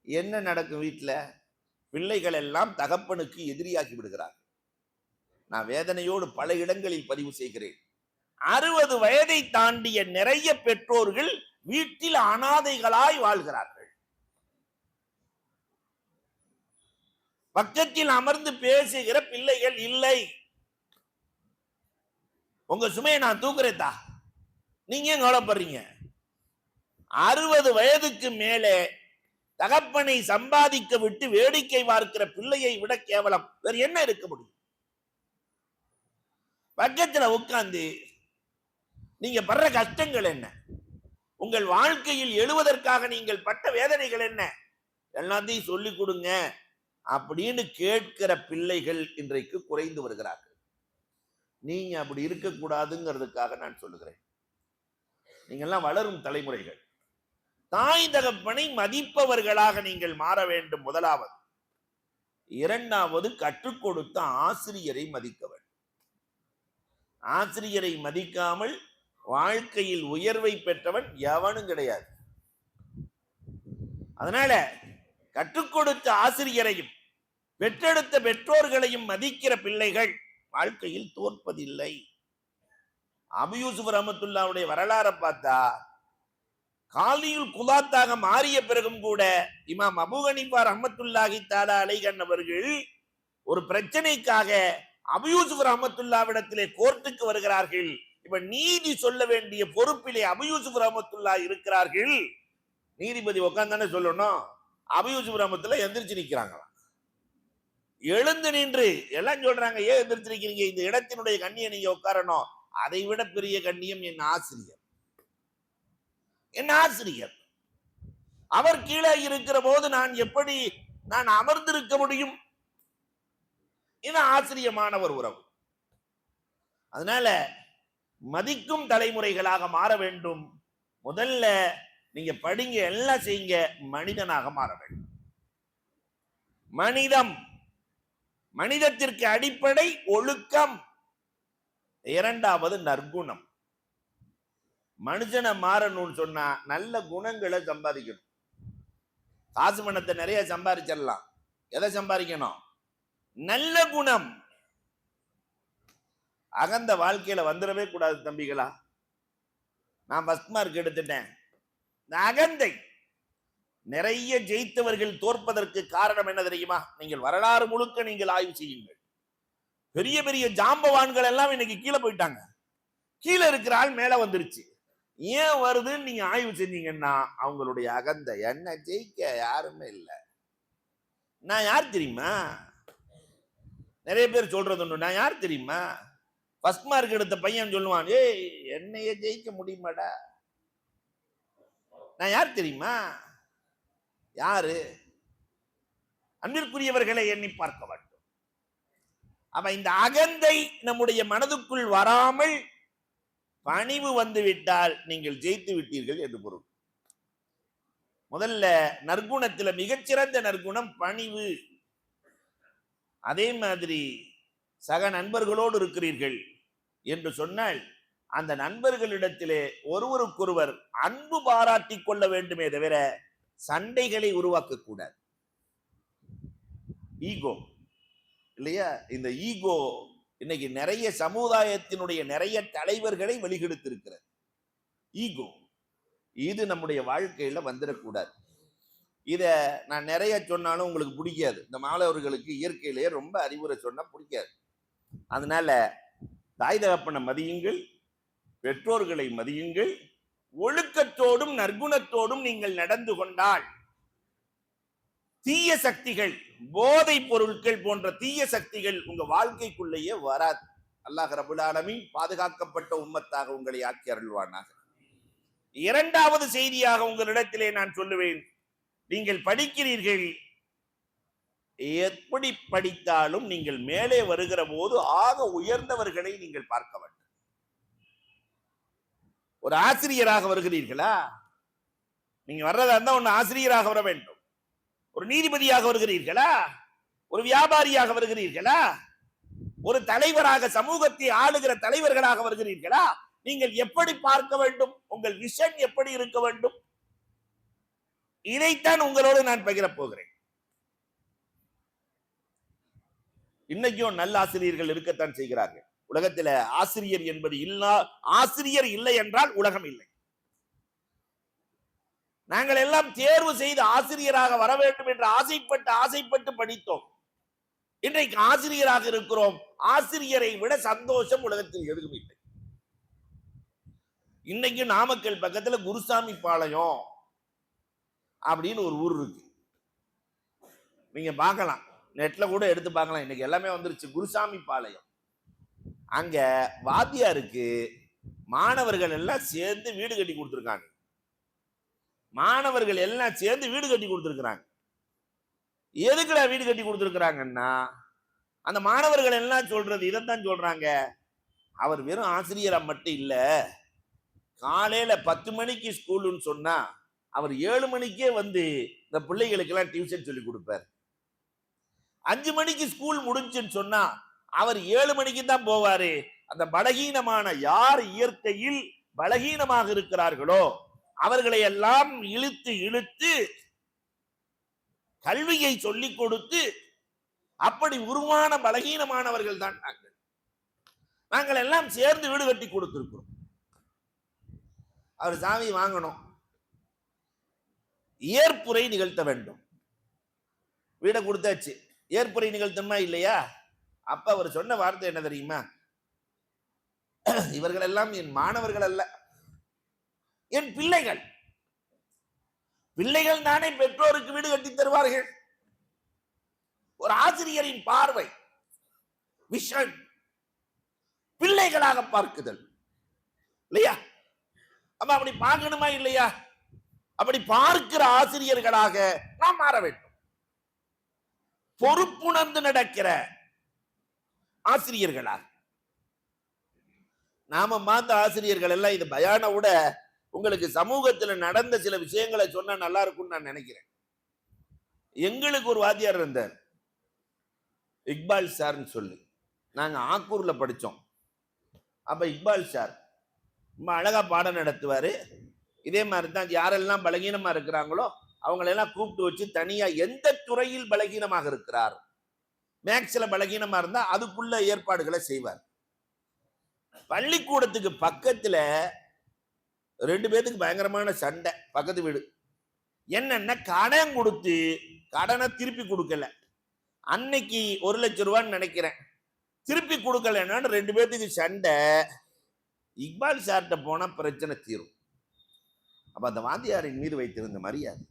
என்ன நடக்கும்? வீட்டில் பிள்ளைகள் எல்லாம் தகப்பனுக்கு எதிரியாகி விடுகிறார். நான் வேதனையோடு பல இடங்களில் பதிவு செய்கிறேன். 60 வயதை தாண்டிய நிறைய பெற்றோர்கள் வீட்டில் அனாதைகளாய் வாழ்கிறார்கள். பக்கத்தில் அமர்ந்து பேசுகிற பிள்ளைகள் இல்லை. உங்க சுமையை நான் தூக்குறேத்தா, நீங்க ஏன் கவலைப்படுறீங்க? 60 வயதுக்கு மேலே தகப்பனை சம்பாதிக்க விட்டு வேடிக்கை பார்க்கிற பிள்ளையை விட கேவலம் வேறு என்ன இருக்க முடியும்? பக்கத்துல உட்கார்ந்து நீங்க படுற கஷ்டங்கள் என்ன, உங்கள் வாழ்க்கையில் எழுவதற்காக நீங்கள் பட்ட வேதனைகள் என்ன, எல்லாத்தையும் சொல்லிக் கொடுங்க அப்படின்னு கேட்கிற பிள்ளைகள் இன்றைக்கு குறைந்து வருகிறார்கள். நீங்க அப்படி இருக்கக்கூடாதுங்கிறதுக்காக நான் சொல்லுகிறேன். நீங்கெல்லாம் வளரும் தலைமுறைகள். தாய் தகப்பனை மதிப்பவர்களாக நீங்கள் மாற வேண்டும். முதலாவது. இரண்டாவது, கற்றுக் கொடுத்த ஆசிரியரை மதிக்க வேண்டும். ஆசிரியரை மதிக்காமல் வாழ்க்கையில் உயர்வை பெற்றவன் எவனும் கிடையாது. அதனால கற்றுக் கொடுத்த ஆசிரியரையும் பெற்றெடுத்த பெற்றோர்களையும் மதிக்கிற பிள்ளைகள் வாழ்க்கையில் தோற்பதில்லை. அபு யூசுப் ரஹ்மத்துல்லாஹ்வுடைய வரலாறை பார்த்தா காலியுல் குலாத்தாக மாறிய பிறகும் கூட இமாம் அபூ ஹனீஃபா ரஹ்மத்துல்லாஹி தஆலா அலைஹி அவர்கள் ஒரு பிரச்சனைக்காக அபூ யூசுப் ரஹ்மத்துல்லாஹ்விடத்திலே கோர்ட்டுக்கு வருகிறார்கள். இப்ப நீதி சொல்ல வேண்டிய பொறுப்பிலே அபூ யூசுப் ரஹ்மத்துல்லாஹ் இருக்கிறார்கள். நீதிபதி உட்கார்ந்தானே சொல்லணும். அபூ யூசுப் ரஹ்மத்துல்லாஹ் எந்திரிச்சு நிக்கிறாங்க. எழுந்து நின்று எல்லாம் சொல்றாங்க, ஏன் எந்திரிச்சு நிக்கிறீங்க? இந்த இடத்தினுடைய கண்ணியம் நீங்க உட்காரணும். அதை விட பெரிய கண்ணியம் என் ஆசிரியர். என் ஆசிரியர் அவர் கீழே இருக்கிற போது நான் அமர்ந்திருக்க முடியும்? இது ஆசிரியமானவர் உறவு. அதனால மதிக்கும் தலைமுறைகளாக மாற வேண்டும். முதல்ல நீங்க படிங்க, எல்லாம் செய்யுங்க, மனிதனாக மாற வேண்டும். மனிதத்திற்கு அடிப்படை ஒழுக்கம். இரண்டாவது நற்குணம். மனுஷனை மாறணும்னு சொன்னா நல்ல குணங்களை சம்பாதிக்கணும். காசு பணத்தை நிறைய சம்பாதிச்சிடலாம். எதை சம்பாதிக்கணும்? நல்ல குணம். அகந்த வாழ்க்கையில வந்துடவே கூடாது தம்பிகளா. நான் ஃபர்ஸ்ட் மார்க் எடுத்துட்டேன், இந்த அகந்தை நிறைய ஜெயித்தவர்கள் தோற்பதற்கு காரணம் என்ன தெரியுமா? நீங்கள் வரலாறு முழுக்க நீங்கள் ஆய்வு செய்யுங்கள். பெரிய பெரிய ஜாம்பவான்கள் எல்லாம் இன்னைக்கு கீழே போயிட்டாங்க. கீழே இருக்கிற ஆள் மேல வந்துருச்சு. ஏன் வருதுன்னு நீங்க ஆய்வு செஞ்சீங்கன்னா அவங்களுடைய அகந்தை. என்ன ஜெயிக்க யாருமே இல்லை. நான் யார் தெரியுமா? நிறைய பேர் சொல்றது ஒண்ணு, நான் யார் தெரியுமா? ஃபர்ஸ்ட் மார்க் எடுத்த பையன் சொல்லுவான், ஏய் என்னைய ஜெயிக்க முடியுமாடா? நான் யார் தெரியுமா? யாரு? அன்பிற்குரியவர்களை எண்ணி பார்க்க வேண்டும். அப்ப இந்த அகந்தை நம்முடைய மனதுக்குள் வராமல் பணிவு வந்துவிட்டால் நீங்கள் ஜெயித்து விட்டீர்கள் என்று பொருள். முதல்ல நற்குணத்துல மிகச்சிறந்த நற்குணம் பணிவு. அதே மாதிரி சக நண்பர்களோடு இருக்கிறீர்கள் என்று சொன்னால் அந்த நண்பர்களிடத்திலே ஒருவருக்கொருவர் அன்பு பாராட்டி கொள்ள வேண்டுமே தவிர சண்டைகளை உருவாக்க கூடாது. ஈகோ இல்லையா? இந்த ஈகோ இன்னைக்கு நிறைய சமுதாயத்தினுடைய நிறைய தலைவர்களை வெளிகெடுத்திருக்கிறது. ஈகோ இது நம்முடைய வாழ்க்கையில வந்துடக்கூடாது. இத நான் நிறைய சொன்னாலும் உங்களுக்கு பிடிக்காது. இந்த மாணவர்களுக்கு இயற்கையிலேயே ரொம்ப அறிவுரை சொன்னா பிடிக்காது. அதனால தாய் தகப்பனை மதியுங்கள், பெற்றோர்களை மதியுங்கள். ஒழுக்கத்தோடும் நற்குணத்தோடும் நீங்கள் நடந்து கொண்டால் தீய சக்திகள், போதை பொருட்கள் போன்ற தீய சக்திகள் உங்க வாழ்க்கைக்குள்ளேயே வராது. அல்லாஹ் ரப்பல் ஆலமீன் பாதுகாக்கப்பட்ட உம்மத்தாக உங்களை ஆக்கி அருள்வானாக. இரண்டாவது செய்தியாக உங்களிடத்திலே நான் சொல்லுவேன், நீங்கள் படிக்கிறீர்கள், எப்படி படித்தாலும் நீங்கள் மேலே வருகிற போது ஆக உயர்ந்தவர்களை நீங்கள் பார்க்க வேண்டும். ஒரு ஆசிரியராக வருகிறீர்களா? நீங்க வர்றதா இருந்தா ஒன்னு ஆசிரியராக வர வேண்டும். ஒரு நீதிபதியாக வருகிறீர்களா? ஒரு வியாபாரியாக வருகிறீர்களா? ஒரு தலைவராக, சமூகத்தை ஆளுகிற தலைவர்களாக வருகிறீர்களா? நீங்கள் எப்படி பார்க்க வேண்டும்? உங்கள் விஷன் எப்படி இருக்க வேண்டும்? இதைத்தான் உங்களோடு நான் பகிரப் போகிறேன். இன்னைக்கும் நல்ல ஆசிரியர்கள் இருக்கத்தான் செய்கிறார்கள். உலகத்துல ஆசிரியர் என்பது ஆசிரியர் இல்லை என்றால் உலகம் இல்லை. நாங்கள் எல்லாம் தேர்வு செய்து ஆசிரியராக வர வேண்டும் என்று ஆசைப்பட்டு படித்தோம். இன்றைக்கு ஆசிரியராக இருக்கிறோம். ஆசிரியரை விட சந்தோஷம் உலகத்தில் எதுவும் இல்லை. இன்னைக்கு நாமக்கல் பக்கத்துல குருசாமி பாளையம் அப்படின்னு ஒரு ஊர் இருக்கு. நீங்க பார்க்கலாம், நெட்ல கூட எடுத்து பார்க்கலாம். இன்னைக்கு எல்லாமே வந்துருச்சு. குருசாமி பாளையம். அங்க வாத்தியாருக்கு மாணவர்கள் எல்லாம் சேர்ந்து வீடு கட்டி கொடுத்திருக்காங்க. மாணவர்கள் எல்லாம் சேர்ந்து வீடு கட்டி கொடுத்திருக்கிறாங்க. எதுக்குடா வீடு கட்டி கொடுத்திருக்கிறாங்கன்னா, அந்த மாணவர்கள் எல்லாம் சொல்றது இதைத்தான் சொல்றாங்க, அவர் வெறும் ஆசிரியரா மட்டும் இல்ல, காலையில 10 மணிக்கு ஸ்கூலுன்னு சொன்னா அவர் 7 மணிக்கே வந்து இந்த பிள்ளைகளுக்கு எல்லாம் டியூஷன் சொல்லி கொடுப்பார். 5 மணிக்கு ஸ்கூல் முடிஞ்சுன்னு சொன்னா அவர் 7 மணிக்கு தான் போவாரு. அந்த பலகீனமான, யார் இயற்கையில் பலகீனமாக இருக்கிறார்களோ அவர்களை எல்லாம் இழுத்து கல்வியை சொல்லிக் கொடுத்து அப்படி உருவான பலகீனமானவர்கள் தான் நாங்கள் எல்லாம் சேர்ந்து வீடு கட்டி கொடுத்திருக்கிறோம். அவர் சாவி வாங்கணும், ஏற்புரை நிகழ்த்த வேண்டும். வீடை கொடுத்தாச்சு, ஏற்புரை நிகழ்த்தமா இல்லையா? அப்ப அவர் சொன்ன வார்த்தை என்ன தெரியுமா? இவர்கள் எல்லாம் என் மாணவர்கள் அல்ல, என் பிள்ளைகள். பிள்ளைகள் தானே பெற்றோருக்கு வீடு கட்டி தருவார்கள். ஒரு ஆசிரியரின் பார்வை, விஷன், பிள்ளைகளாக பார்க்குதல் இல்லையா? அப்ப அப்படி பார்க்கணுமா இல்லையா? அப்படி பார்க்கிற ஆசிரியர்களாக நாம் மாற வேண்டும். பொறுப்புணர்ந்து நடக்கிற ஆசிரியர்களாக நாம பார்த்த ஆசிரியர்கள் எல்லாம் இது பயான விட உங்களுக்கு சமூகத்துல நடந்த சில விஷயங்களை சொன்னா நல்லா இருக்கும்னு நான் நினைக்கிறேன். எங்களுக்கு ஒரு வாத்தியார் இருந்தார், இக்பால் சார்ன்னு சொல்லி. நாங்க ஆக்கூர்ல படிச்சோம். அப்ப இக்பால் சார் ரொம்ப அழகா பாடம் நடத்துவாரு. இதே மாதிரி தான் யாரெல்லாம் பலகீனமா இருக்கிறாங்களோ அவங்களெல்லாம் கூப்பிட்டு வச்சு தனியா எந்த துறையில் பலகீனமாக இருக்கிறார், மேக்ஸ்ல பலகீனமா இருந்தா அதுக்குள்ள ஏற்பாடுகளை செய்வார். பள்ளிக்கூடத்துக்கு பக்கத்துல 2 பேத்துக்கு பயங்கரமான சண்டை, பக்கத்து வீடு. என்னன்னா கடன் கொடுத்து கடனை திருப்பி கொடுக்கல. அன்னைக்கு 1,00,000 ரூபான்னு நினைக்கிறேன், திருப்பி கொடுக்கலன்னு 2 பேத்துக்கு சண்டை. இக்பால் சார்ட்ட போனா பிரச்சனை தீரும். அப்ப அந்த வாத்தியாரின் மீது வைத்திருந்த மரியாதை,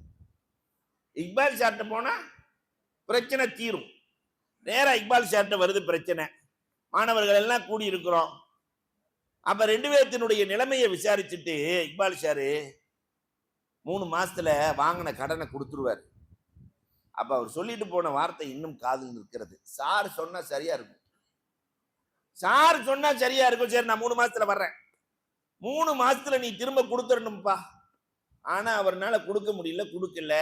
இக்பால் சார்ட்ட போனா பிரச்சனை தீரும். நேரா இக்பால் சார்ட்ட வருது பிரச்சனை. மாணவர்கள் எல்லாம் கூடி இருக்கிறோம். அப்ப 2 பேர்த்தினுடைய நிலைமையை விசாரிச்சுட்டு இக்பால் சாரு 3 மாசத்துல வாங்கின கடனை கொடுத்துருவாரு. அப்ப அவர் சொல்லிட்டு போன வார்த்தை இன்னும் காதில் நிற்கிறது. சார் சொன்னா சரியா இருக்கும், சார் சொன்னா சரியா இருக்கும். சரி, நான் 3 மாசத்துல வர்றேன், 3 மாசத்துல நீ திரும்ப கொடுத்துடணும்பா. ஆனா அவர்னால கொடுக்க முடியல, கொடுக்கல.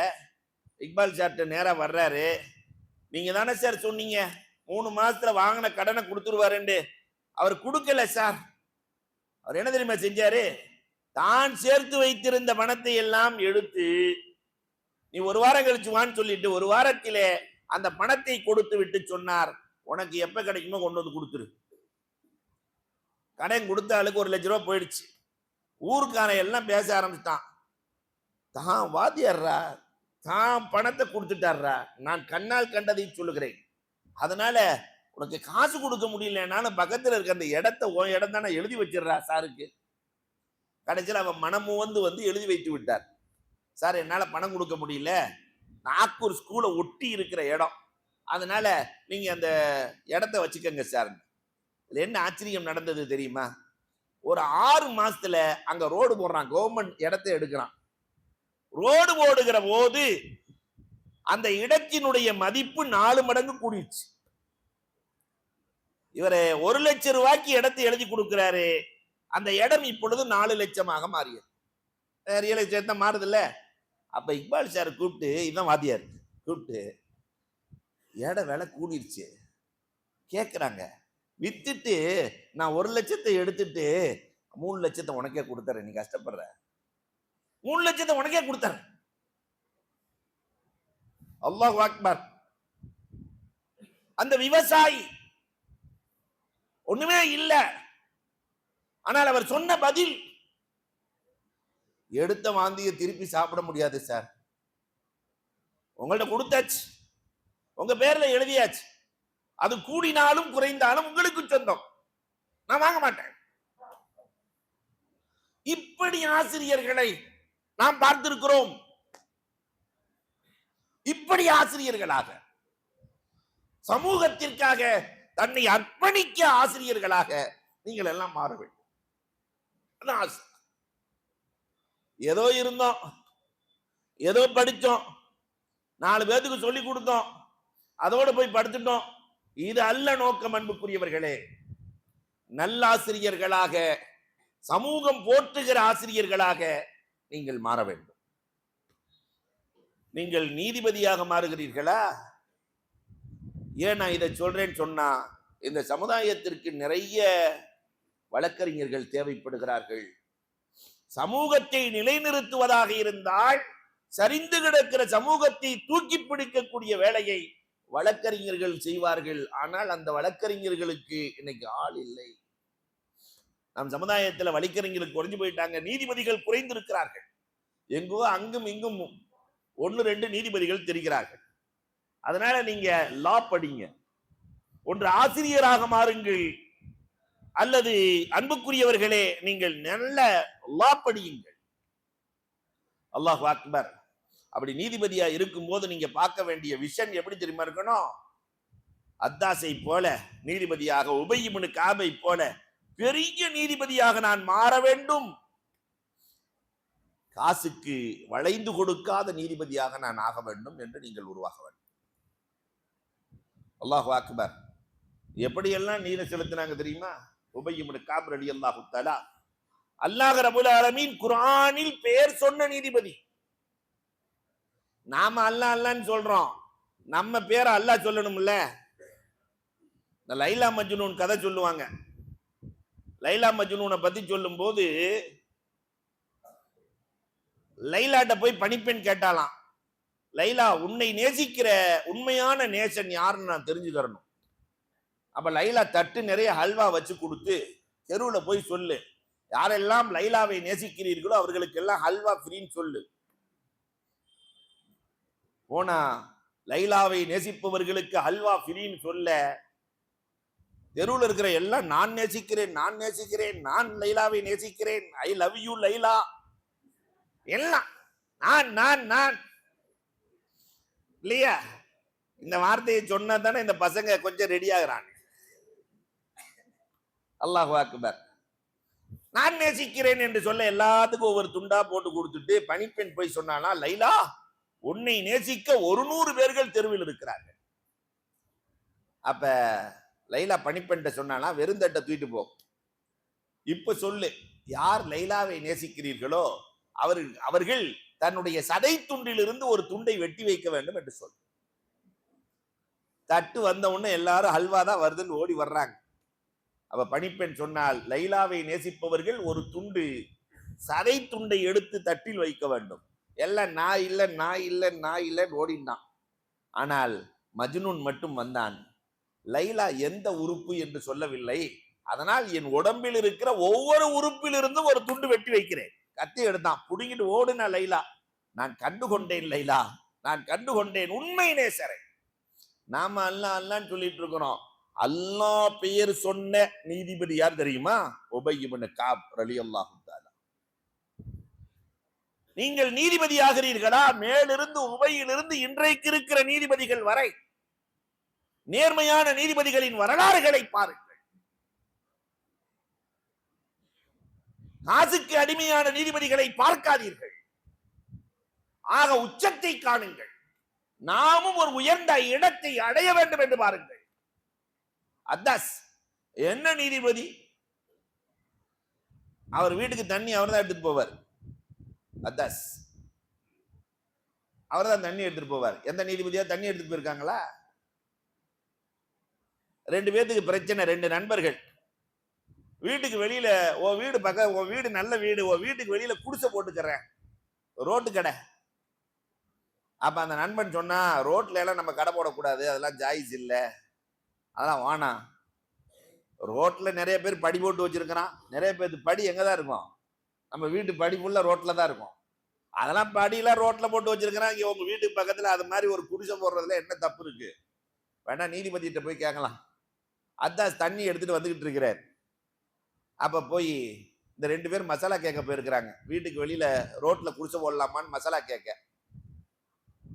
இக்பால் சார்ட்ட நேரா வர்றாரு. நீங்க தானே சார் சொன்னீங்க 3 மாசத்துல வாங்கின கடனை கொடுத்துருவாருன்னு. அவர் கொடுக்கல சார். அவர் என்ன தெரியுமா செஞ்சாரு? தான் சேர்த்து வைத்திருந்த பணத்தை எல்லாம் எடுத்து, நீ 1 வாரம் கழிச்சு வான்னு சொல்லிட்டு 1 வாரத்திலே அந்த பணத்தை கொடுத்து விட்டு சொன்னார், உனக்கு எப்ப கிடைக்குமோ கொண்டு வந்து கொடுத்துரு. கடன் கொடுத்த ஆளுக்கு 1,00,000 ரூபாய் போயிடுச்சு. ஊருக்கான எல்லாம் பேச ஆரம்பிச்சுட்டான். தான் வாத்தியார்ரா, தான் பணத்தை கொடுத்துட்டார்ரா, நான் கண்ணால் கண்டதை சொல்லுகிறேன். அதனால உனக்கு காசு கொடுக்க முடியலனாலும் பக்கத்துல இருக்க அந்த இடத்த உன் இடம் தானே எழுதி வச்சிடுறா சாருக்கு. கடைசியில் அவன் மனமும் வந்து எழுதி வைத்து விட்டார். சார், என்னால பணம் கொடுக்க முடியல, நாக்கூர் ஸ்கூலை ஒட்டி இருக்கிற இடம், அதனால நீங்க அந்த இடத்த வச்சுக்கங்க சார். இதுல என்ன ஆச்சரியம் நடந்தது தெரியுமா? ஒரு 6 மாசத்துல அங்க ரோடு போடுறான், கவர்மெண்ட் இடத்தை எடுக்கிறான். ரோடு போடுகிற போது அந்த இடத்தினுடைய மதிப்பு 4 மடங்கு கூடிடுச்சு. இவரை 1,00,000 ரூபாய்க்கு இடத்தை எழுதி கொடுக்கிறாரு. அந்த இடம் இப்பொழுது 4 லட்சமாக மாறியது. ரியல் எஸ்டேட் தான் மாறுது இல்ல. அப்ப இக்பால் சார் கூப்பிட்டு, இதுதான் வாத்தியார் கூப்பிட்டு, இட விலை கூடிருச்சு கேட்கிறாங்க. வித்துட்டு நான் 1 லட்சத்தை எடுத்துட்டு 3 லட்சத்தை உனக்கே கொடுத்துறேன், நீ கஷ்டப்படுற, 3 லட்சத்தை உனக்கே கொடுத்துறேன். அல்லாஹ் அக்பர். அந்த விவசாயி ஒண்ணுமே இல்ல, ஆனால் அவர் சொன்ன பதில், எடுத்த வாந்தியை திருப்பி சாப்பிட முடியாது சார், உங்கள்ட்ட கொடுத்தாச்சு, உங்க பேர்ல எழுதியாச்சு, அது கூடினாலும் குறைந்தாலும் உங்களுக்கு சொந்தம், நான் வாங்க மாட்டேன். இப்படி ஆசிரியர்களை நாம் பார்த்திருக்கிறோம். இப்படி ஆசிரியர்களாக, சமூகத்திற்காக தன்னை அர்ப்பணிக்க ஆசிரியர்களாக நீங்கள் எல்லாம் மாற வேண்டும். ஏதோ இருந்தோம், ஏதோ படிச்சோம், 4 பேருக்கு சொல்லி கொடுத்தோம், அதோட போய் படுத்துட்டோம், இது அல்ல நோக்கம். அன்புக்குரியவர்களே, நல்ல ஆசிரியர்களாக, சமூகம் போற்றுகிற ஆசிரியர்களாக நீங்கள் மாற வேண்டும். நீங்கள் நீதிபதியாக மாறுகிறீர்களா? ஏன் நான் இதை சொல்றேன்னு சொன்னா, இந்த சமுதாயத்திற்கு நிறைய வழக்கறிஞர்கள் தேவைப்படுகிறார்கள். சமூகத்தை நிலைநிறுத்துவதாக இருந்தால் சரிந்து கிடக்கிற சமூகத்தை தூக்கி பிடிக்கக்கூடிய வேலையை வழக்கறிஞர்கள் செய்வார்கள். ஆனால் அந்த வழக்கறிஞர்களுக்கு இன்னைக்கு ஆள் இல்லை. நம் சமுதாயத்தில் வழக்கறிஞர்கள் குறைஞ்சு போயிட்டாங்க, நீதிபதிகள் குறைந்திருக்கிறார்கள். எங்கோ அங்கும் இங்கும் 1-2 நீதிபதிகள் தெரிகிறார்கள். அதனால நீங்க லா படிங்க, ஒன்று ஆசிரியராக மாறுங்கள், அல்லது அன்புக்குரியவர்களே நீங்கள் நல்ல லா படியுங்கள். அல்லாஹ் அக்பர். அப்படி நீதிபதியா இருக்கும் போது நீங்க பார்க்க வேண்டிய விஷன் எப்படி தெரியுமா இருக்கணும்? அத்தாஸை போல நீதிபதியாக, உபய் இப்னு கஅபை போல பெரிய நீதிபதியாக நான் மாற வேண்டும், காசுக்கு வளைந்து கொடுக்காத நீதிபதியாக நான் ஆக வேண்டும் என்று நீங்கள் உருவாக வேண்டும். அல்லாஹ் அக்பர். எப்படியெல்லாம் நீரை செலுத்தினாங்க தெரியுமா? உபய் இப்னு கஅப் ரலியல்லாஹு தஆலா, அல்லாஹ் ரப்பல் ஆலமீன் குர்ஆனில் பெயர் சொன்ன நீதிபதி. நாம அல்லாஹ் அல்லாஹ்னு சொல்றோம், நம்ம பேரை அல்லாஹ் சொல்லணும்ல. இந்த லைலா மஜ்னூன் கதை சொல்லுவாங்க. லைலா மஜ்னூனை பத்தி சொல்லும் போது, லைலாட்ட போய் பணிப்பெண் கேட்டாலாம், லைலா உன்னை நேசிக்கிற உண்மையான நேசன் யாருன்னு நான் தெரிஞ்சுக்கிறணும். அப்ப லைலா தட்டு நிறைய ஹல்வா வச்சு கொடுத்து, தெருவுல போய் சொல்லு, யாரெல்லாம் லைலாவை நேசிக்கிறீர்களோ அவர்களுக்கு எல்லாம் ஹல்வா ஃப்ரீன்னு சொல்லு. போனா லைலாவை நேசிப்பவர்களுக்கு ஹல்வா ஃப்ரீன்னு சொல்ல தெருவில் இருக்கிற எல்லாம் நான் நேசிக்கிறேன், நான் நேசிக்கிறேன், நான் லைலாவை நேசிக்கிறேன், ஐ லவ் யூ லைலா, எல்லாம் நான் நான் நான் இல்லையா? இந்த வார்த்தையை சொன்னா தானே இந்த பசங்க கொஞ்சம் ரெடி ஆகுறாங்க. அல்லாஹு அக்பர். நான் நேசிக்கிறேன் என்று சொல்ல எல்லாத்துக்கும் ஒவ்வொரு துண்டா போட்டு கொடுத்துட்டு பணிப்பெண் போய் சொன்னானா, லைலா உன்னை நேசிக்க 100 பேர்கள் தெருவில் இருக்கிறார்கள். அப்ப லைலா பணிப்பெண் சொன்னானா, வெறுந்தட்டை தூக்கிட்டு போ, இப்ப சொல்லு, யார் லைலாவை நேசிக்கிறீர்களோ அவர்கள் தன்னுடைய சதை துண்டிலிருந்து ஒரு துண்டை வெட்டி வைக்க வேண்டும் என்று சொல். தட்டு வந்த உடனே எல்லாரும் ஹல்வா தான் வருதுன்னு ஓடி வர்றாங்க. அப்ப பணிப்பெண் சொன்னால், லைலாவை நேசிப்பவர்கள் ஒரு துண்டு சதை துண்டை எடுத்து தட்டில் வைக்க வேண்டும். எல்லாம் நான் இல்லை நான் இல்லை நான் இல்லைன்னு ஓடினான். ஆனால் மஜ்னூன் மட்டும் வந்தான். லைலா எந்த உறுப்பு என்று சொல்லவில்லை, அதனால் என் உடம்பில் இருக்கிற ஒவ்வொரு உறுப்பில் இருந்தும் ஒரு துண்டு வெட்டி வைக்கிறேன். கத்தி எடுத்தான், புடுங்கிட்டு ஓடுனா லைலா. நான் கண்டுகொண்டேன் லைலா, நான் கண்டுகொண்டேன் உண்மை நேசரை. நாம அல்லா அல்லான்னு சொல்லிட்டு இருக்கிறோம். அல்லாஹ் பெயர் சொன்ன நீதிபதி யார் தெரியுமா? உபய் இப்னு கஅப் ரலியல்லாஹு தஆலா. நீங்கள் நீதிபதி ஆகிறீர்களா? மேலிருந்து உபையிலிருந்து இன்றைக்கு இருக்கிற நீதிபதிகள் வரை நேர்மையான நீதிபதிகளின் வரலாறுகளை பாருங்கள். காசுக்கு அடிமையான நீதிபதிகளை பார்க்காதீர்கள். ஆக உச்சத்தை காணுங்கள். நாமும் ஒரு உயர்ந்த இடத்தை அடைய வேண்டும் என்று பாருங்கள். அத்தாஸ் என்ன நீதிபதி? அவர் வீட்டுக்கு தண்ணி அவர் தான் எடுத்துட்டு போவார். அத்தாஸ் அவர் தான் தண்ணி எடுத்துட்டு போவார். எந்த நீதிபதியா தண்ணி எடுத்துட்டு போயிருக்காங்களா? 2 பேத்துக்கு பிரச்சனை. 2 நண்பர்கள் வீட்டுக்கு வெளியில, ஓ வீடு பக்கம், ஓ வீடு நல்ல வீடு, ஓ வீட்டுக்கு வெளியில குடிசை போட்டுக்கிறேன், ரோட்டு கடை. அப்ப அந்த நண்பன் சொன்னா, ரோட்ல எல்லாம் நம்ம கடை போடக்கூடாது, அதெல்லாம் ஜாயிஸ் இல்லை, அதெல்லாம் வானா. ரோட்ல நிறைய பேர் படி போட்டு வச்சிருக்கிறான். நிறைய பேருக்கு படி எங்கதான் இருக்கும்? நம்ம வீட்டு படி ஃபுல்லா ரோட்ல தான் இருக்கும். அதெல்லாம் படியெல்லாம் ரோட்ல போட்டு வச்சிருக்கிறான். உங்க வீட்டுக்கு பக்கத்துல அது மாதிரி ஒரு குடிசை போடுறதுல என்ன தப்பு இருக்கு? வேணா நீதிபதியிட்ட போய் கேட்கலாம். அதான் தண்ணி எடுத்துட்டு வந்துகிட்டு இருக்கிறார். அப்ப போய் இந்த 2 பேர் மசாலா கேட்க போயிருக்கிறாங்க. வீட்டுக்கு வெளியில ரோட்ல குடிசை போடலாமான்னு மசாலா கேட்க.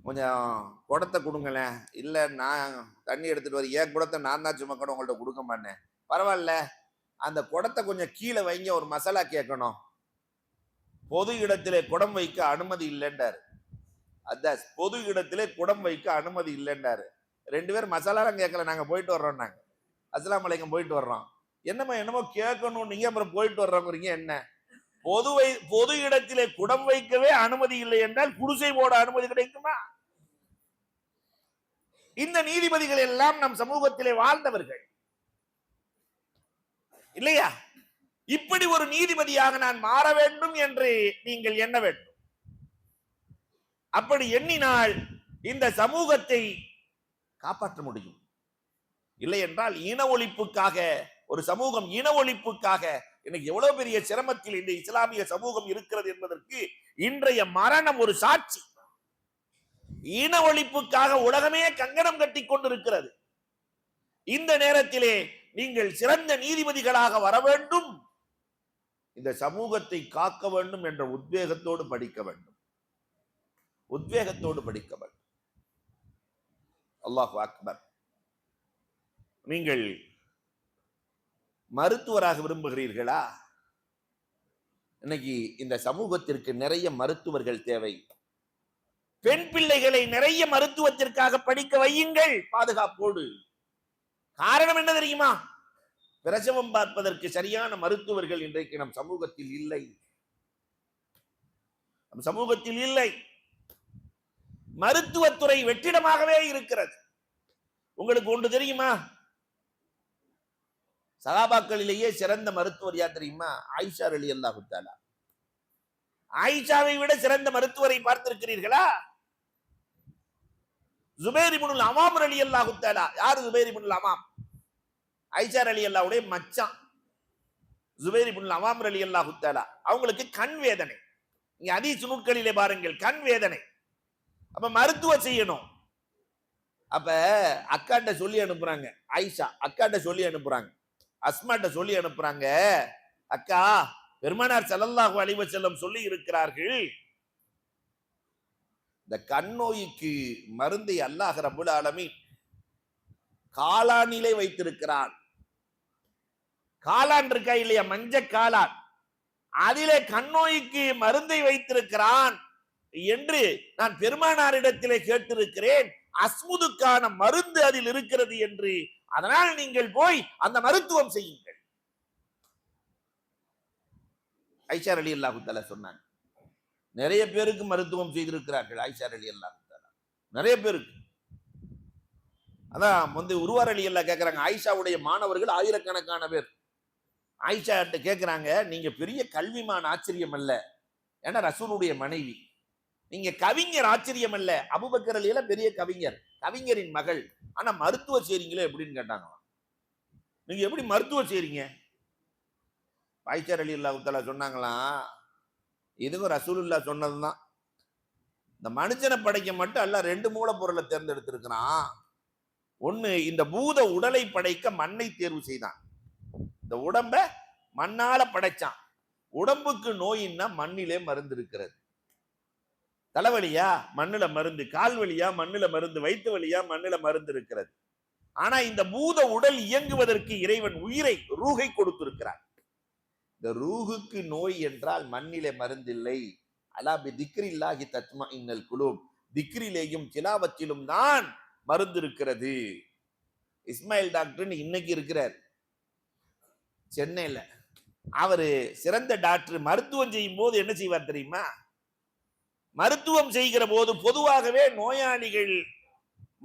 கொஞ்சம் குடத்தை கொடுங்களேன். இல்ல நான் தண்ணி எடுத்துட்டு வர, ஏன் குடத்தை நான் தான் சும்மா கூட உங்கள்ட்ட கொடுக்க மாட்டேன். பரவாயில்ல, அந்த குடத்தை கொஞ்சம் கீழே வைங்க, ஒரு மசாலா கேட்கணும். பொது இடத்திலே குடம் வைக்க அனுமதி இல்லைன்றாரு. அதான் பொது இடத்திலே குடம் வைக்க அனுமதி இல்லைன்றாரு. 2 பேர் மசாலாலாம் கேட்கல, நாங்க போயிட்டு வர்றோம், நாங்க அஸ்ஸலாமு அலைக்கும் போயிட்டு வர்றோம். என்னமோ கேட்கணும், நீங்க அப்புறம் போயிட்டு வர்றோங்கிறீங்க. என்ன பொது இடத்திலே குடம் வைக்கவே அனுமதி இல்லை என்றால் குடிசை போட அனுமதி கிடைக்குமா? இந்த நீதிபதிகள் எல்லாம் நம் சமூகத்திலே வாழ்ந்தவர்கள் இல்லையா? இப்படி ஒரு நீதிபதியாக நான் மாற வேண்டும் என்று நீங்கள் எண்ண வேண்டும். அப்படி எண்ணினால் இந்த சமூகத்தை காப்பாற்ற முடியும். இல்லை என்றால் இன ஒழிப்புக்காக, ஒரு சமூகம் இன ஒழிப்புக்காக எனக்கு எவ்வளவு பெரிய சிரமத்தில் இந்த இஸ்லாமிய சமூகம் இருக்கிறது என்பதற்கு இன்றைய மரணம் ஒரு சாட்சி. இன ஒழிப்புக்காக உலகமே கங்கணம் கட்டி கொண்டிருக்கிறது. இந்த நேரத்திலே நீங்கள் சிறந்த நீதிபதிகளாக வர வேண்டும், இந்த சமூகத்தை காக்க வேண்டும் என்ற உத்வேகத்தோடு படிக்க வேண்டும். உத்வேகத்தோடு படிக்க வேண்டும். அல்லாஹு அக்பர். நீங்கள் மருத்துவராக விரும்புகிறீர்களா? இன்னைக்கு இந்த சமூகத்திற்கு நிறைய மருத்துவர்கள் தேவை. பெண் பிள்ளைகளை நிறைய மருத்துவத்திற்காக படிக்க வையுங்கள் பாதுகாப்போடு. காரணம் என்ன தெரியுமா? பிரசவம் பார்ப்பதற்கு சரியான மருத்துவர்கள் இன்றைக்கு நம் சமூகத்தில் இல்லை. நம் சமூகத்தில் இல்லை. மருத்துவத்துறை வெற்றிடமாகவே இருக்கிறது. உங்களுக்கு ஒன்று தெரியுமா? சஹாபாக்களிலேயே சிறந்த மருத்துவர் யார் தெரியுமா? ஆயிஷா ரலியல்லாஹு தஆலா. ஆயிஷாவை விட சிறந்த மருத்துவரை பார்த்திருக்கிறீர்களா? ஜுபைர் இப்னுல் அவாம் ரலியல்லாஹு தஆலா. யார் ஜுபைர் இப்னுல் அவாம்? ஆயிஷா ரலியல்லாஹுடைய மச்சான் ஜுபைர் இப்னுல் அவாம் ரலியல்லாஹு தஆலா. அவங்களுக்கு கண் வேதனை. நீங்க ஹதீஸ் நூல்களிலே பாருங்கள், கண் வேதனை. அப்ப மருத்துவம் செய்யணும். அப்ப அக்காட்ட சொல்லி அனுப்புறாங்க, ஆயிஷா அக்காட்ட சொல்லி அனுப்புறாங்க, அஸ்மாட்ட சொல்லி அனுப்புறாங்க, அக்கா பெருமானார் ஸல்லல்லாஹு அலைஹி வஸல்லம் சொல்லி இருக்கிறார்கள், இந்த கண் நோய்க்கு மருந்தை அல்லாஹ் ரப்பல் ஆலமீன் காளானிலே வைத்திருக்கிறான். காளான் இருக்கா இல்லையா, மஞ்ச காளான், அதிலே கண் நோய்க்கு மருந்தை வைத்திருக்கிறான் என்று நான் பெருமானாரிடத்திலே கேட்டிருக்கிறேன். அஸ்முதுக்கான மருந்து அதில் இருக்கிறது என்று. அதனால் நீங்கள் போய் அந்த மருத்துவம் செய்யுங்கள். ஆயிஷா ரலியல்லாஹு தஆலா சொன்னாங்க. நிறைய பேருக்கு மருத்துவம் செய்திருக்கிறார்கள் ஆயிஷா ரலியல்லாஹு தஆலா, நிறைய பேருக்கு. அதான் வந்து உருவார் ரலியல்லாஹு கேட்கிறாங்க, ஆயிஷாவுடைய மாணவர்கள் ஆயிரக்கணக்கான பேர். ஆயிஷா கிட்ட கேட்கிறாங்க, நீங்க பெரிய கல்விமான் ஆச்சரியம் அல்ல, ஏன்னா ரசூலுடைய மனைவி. நீங்க கவிஞர் ஆச்சரியம் அல்ல, அபூபக்கர் ரலியல்லாஹு பெரிய கவிஞர், கவிஞரின் மகள், ஆனா மருத்துவம் செய்றீங்களே எப்படின்னு கேட்டாங்க. நீங்க எப்படி மருத்துவம் செய்றீங்க? ஆயிஷா ரலியல்லாஹு தஆலா சொன்னாங்களாம், இதுவும் ரசூலுல்லாஹ் சொன்னதுதான். இந்த மனுஷனை படைக்க மட்டும் அல்லாஹ் ரெண்டு மூலப்பொருளை தேர்ந்தெடுத்திருக்கிறான். ஒண்ணு, இந்த பூத உடலை படைக்க மண்ணை தேர்வு செய்தான். இந்த உடம்ப மண்ணால படைச்சான். உடம்புக்கு நோயின்னா மண்ணிலே மருந்து இருக்கிறது. தலைவலியா மண்ணுல மருந்து, கால் வலியா மண்ணுல மருந்து, வயிற்று வலியா மண்ணுல மருந்து இருக்கிறது. ஆனா இந்த பூத உடல் இயங்குவதற்கு இறைவன் உயிரை, ரூஹை கொடுத்திருக்கிறார். இந்த ரூஹுக்கு நோய் என்றால் மண்ணிலே மருந்தில்லை. அலா பி திக்ரில்லாஹி தத்மஇன்னல் குலூப், திக்ரிலேயும் திலாவத்திலும் தான் மருந்து இருக்கிறது. இஸ்மாயில் டாக்டர் இன்னைக்கு இருக்கிறார் சென்னையில. அவரு சிறந்த டாக்டர். மருத்துவம் செய்யும் போது என்ன செய்வார் தெரியுமா? மருத்துவம் செய்கிற போது பொதுவாகவே நோயாளிகள்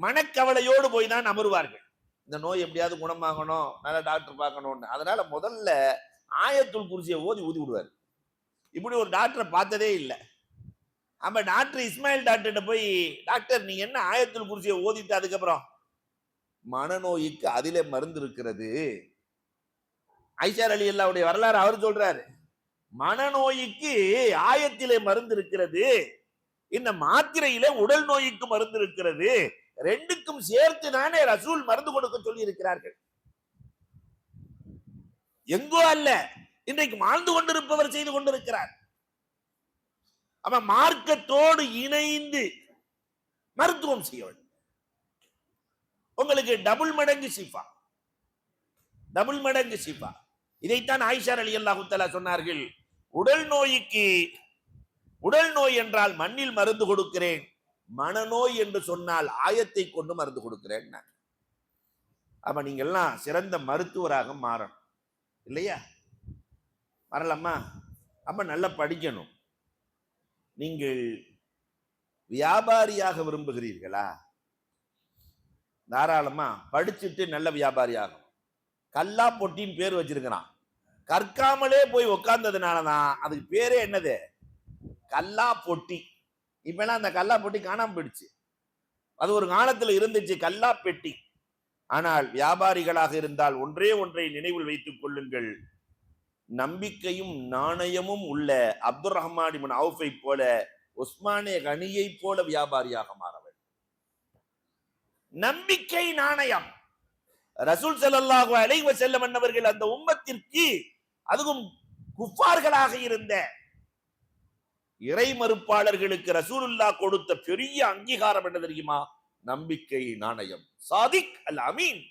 மனக்கவலையோடு போய் தான் அமருவார்கள். இந்த நோய் எப்படியாவது குணமாகணும், நல்ல டாக்டர் பார்க்கணும்னு. அதனால முதல்ல ஆயத்துல் குர்சியை ஊதி விடுவார். இப்படி ஒரு டாக்டரை பார்த்ததே இல்லை. அப்ப டாக்டர் இஸ்மாயில் டாக்டர்கிட்ட போய், டாக்டர் நீங்க என்ன ஆயத்துல் குர்சியை ஓதிட்டு அதுக்கப்புறம், மனநோய்க்கு அதிலே மருந்து இருக்கிறது. ஆயிஷா ரலியல்லாஹுடைய வரலாறு அவர் சொல்றாரு, மனநோய்க்கு ஆயத்திலே மருந்து இருக்கிறது, இந்த மாத்திரையிலே உடல் நோய்க்கு மருந்து இருக்கிறது, ரெண்டுக்கும் சேர்த்து தானே ரசூல் மருந்து கொடுக்க சொல்லி இருக்கிறார்கள். எங்கோ அல்ல, இன்றைக்கு வாழ்ந்து கொண்டிருப்பவர் செய்து கொண்டிருக்கிறார். அப்ப மார்க்கத்தோடு இணைந்து மருத்துவம் செய்ய வேண்டும். உங்களுக்கு டபுள் மடங்கு ஷிஃபா, டபுள் மடங்கு ஷிஃபா. இதைத்தான் ஆயிஷா ரலியல்லாஹு தஆலா சொன்னார்கள், உடல் நோய்க்கு, உடல் நோய் என்றால் மண்ணில் மருந்து கொடுக்கிறேன், மனநோய் என்று சொன்னால் ஆயத்தை கொண்டு மருந்து கொடுக்கிறேன். அப்ப நீங்க எல்லாம் சிறந்த மருத்துவராக மாறணும் இல்லையா? வரலாமா? அப்ப நல்லா படிக்கணும். நீங்கள் வியாபாரியாக விரும்புகிறீர்களா? தாராளமா படிச்சுட்டு நல்ல வியாபாரி ஆகும். கல்லா பொட்டின்னு பேர் வச்சிருக்கிறான். கற்காமலே போய் உட்கார்ந்ததுனாலதான் அதுக்கு பேரே என்னது? கல்லா பொட்டி. இப்பெல்லாம் அந்த கல்லா பொட்டி காணாம போயிடுச்சு. அது ஒரு காலத்துல இருந்துச்சு, கல்லா பெட்டி. ஆனால் வியாபாரிகளாக இருந்தால் ஒன்றே ஒன்றை நினைவில் வைத்துக் கொள்ளுங்கள், நம்பிக்கையும் நாணயமும் உள்ள அப்துல் ரஹ்மான் இப்னு அவுஃபை போல, உஸ்மானே கனியை போல வியாபாரியாக மாற வேண்டும். நம்பிக்கை நாணயம். ரசூல் ஸல்லல்லாஹு அலைஹி வஸல்லம் அன்னவர்கள் அந்த உம்மத்திற்கு, அதுவும் குஃபார்களாக இருந்த இறை மறுப்பாளர்களுக்கு ரசூலுல்லாஹ் கொடுத்த பெரிய அங்கீகாரம் என்ன தெரியுமா? நம்பிக்கை நாணயம், சாதிக் அல் அமீன்.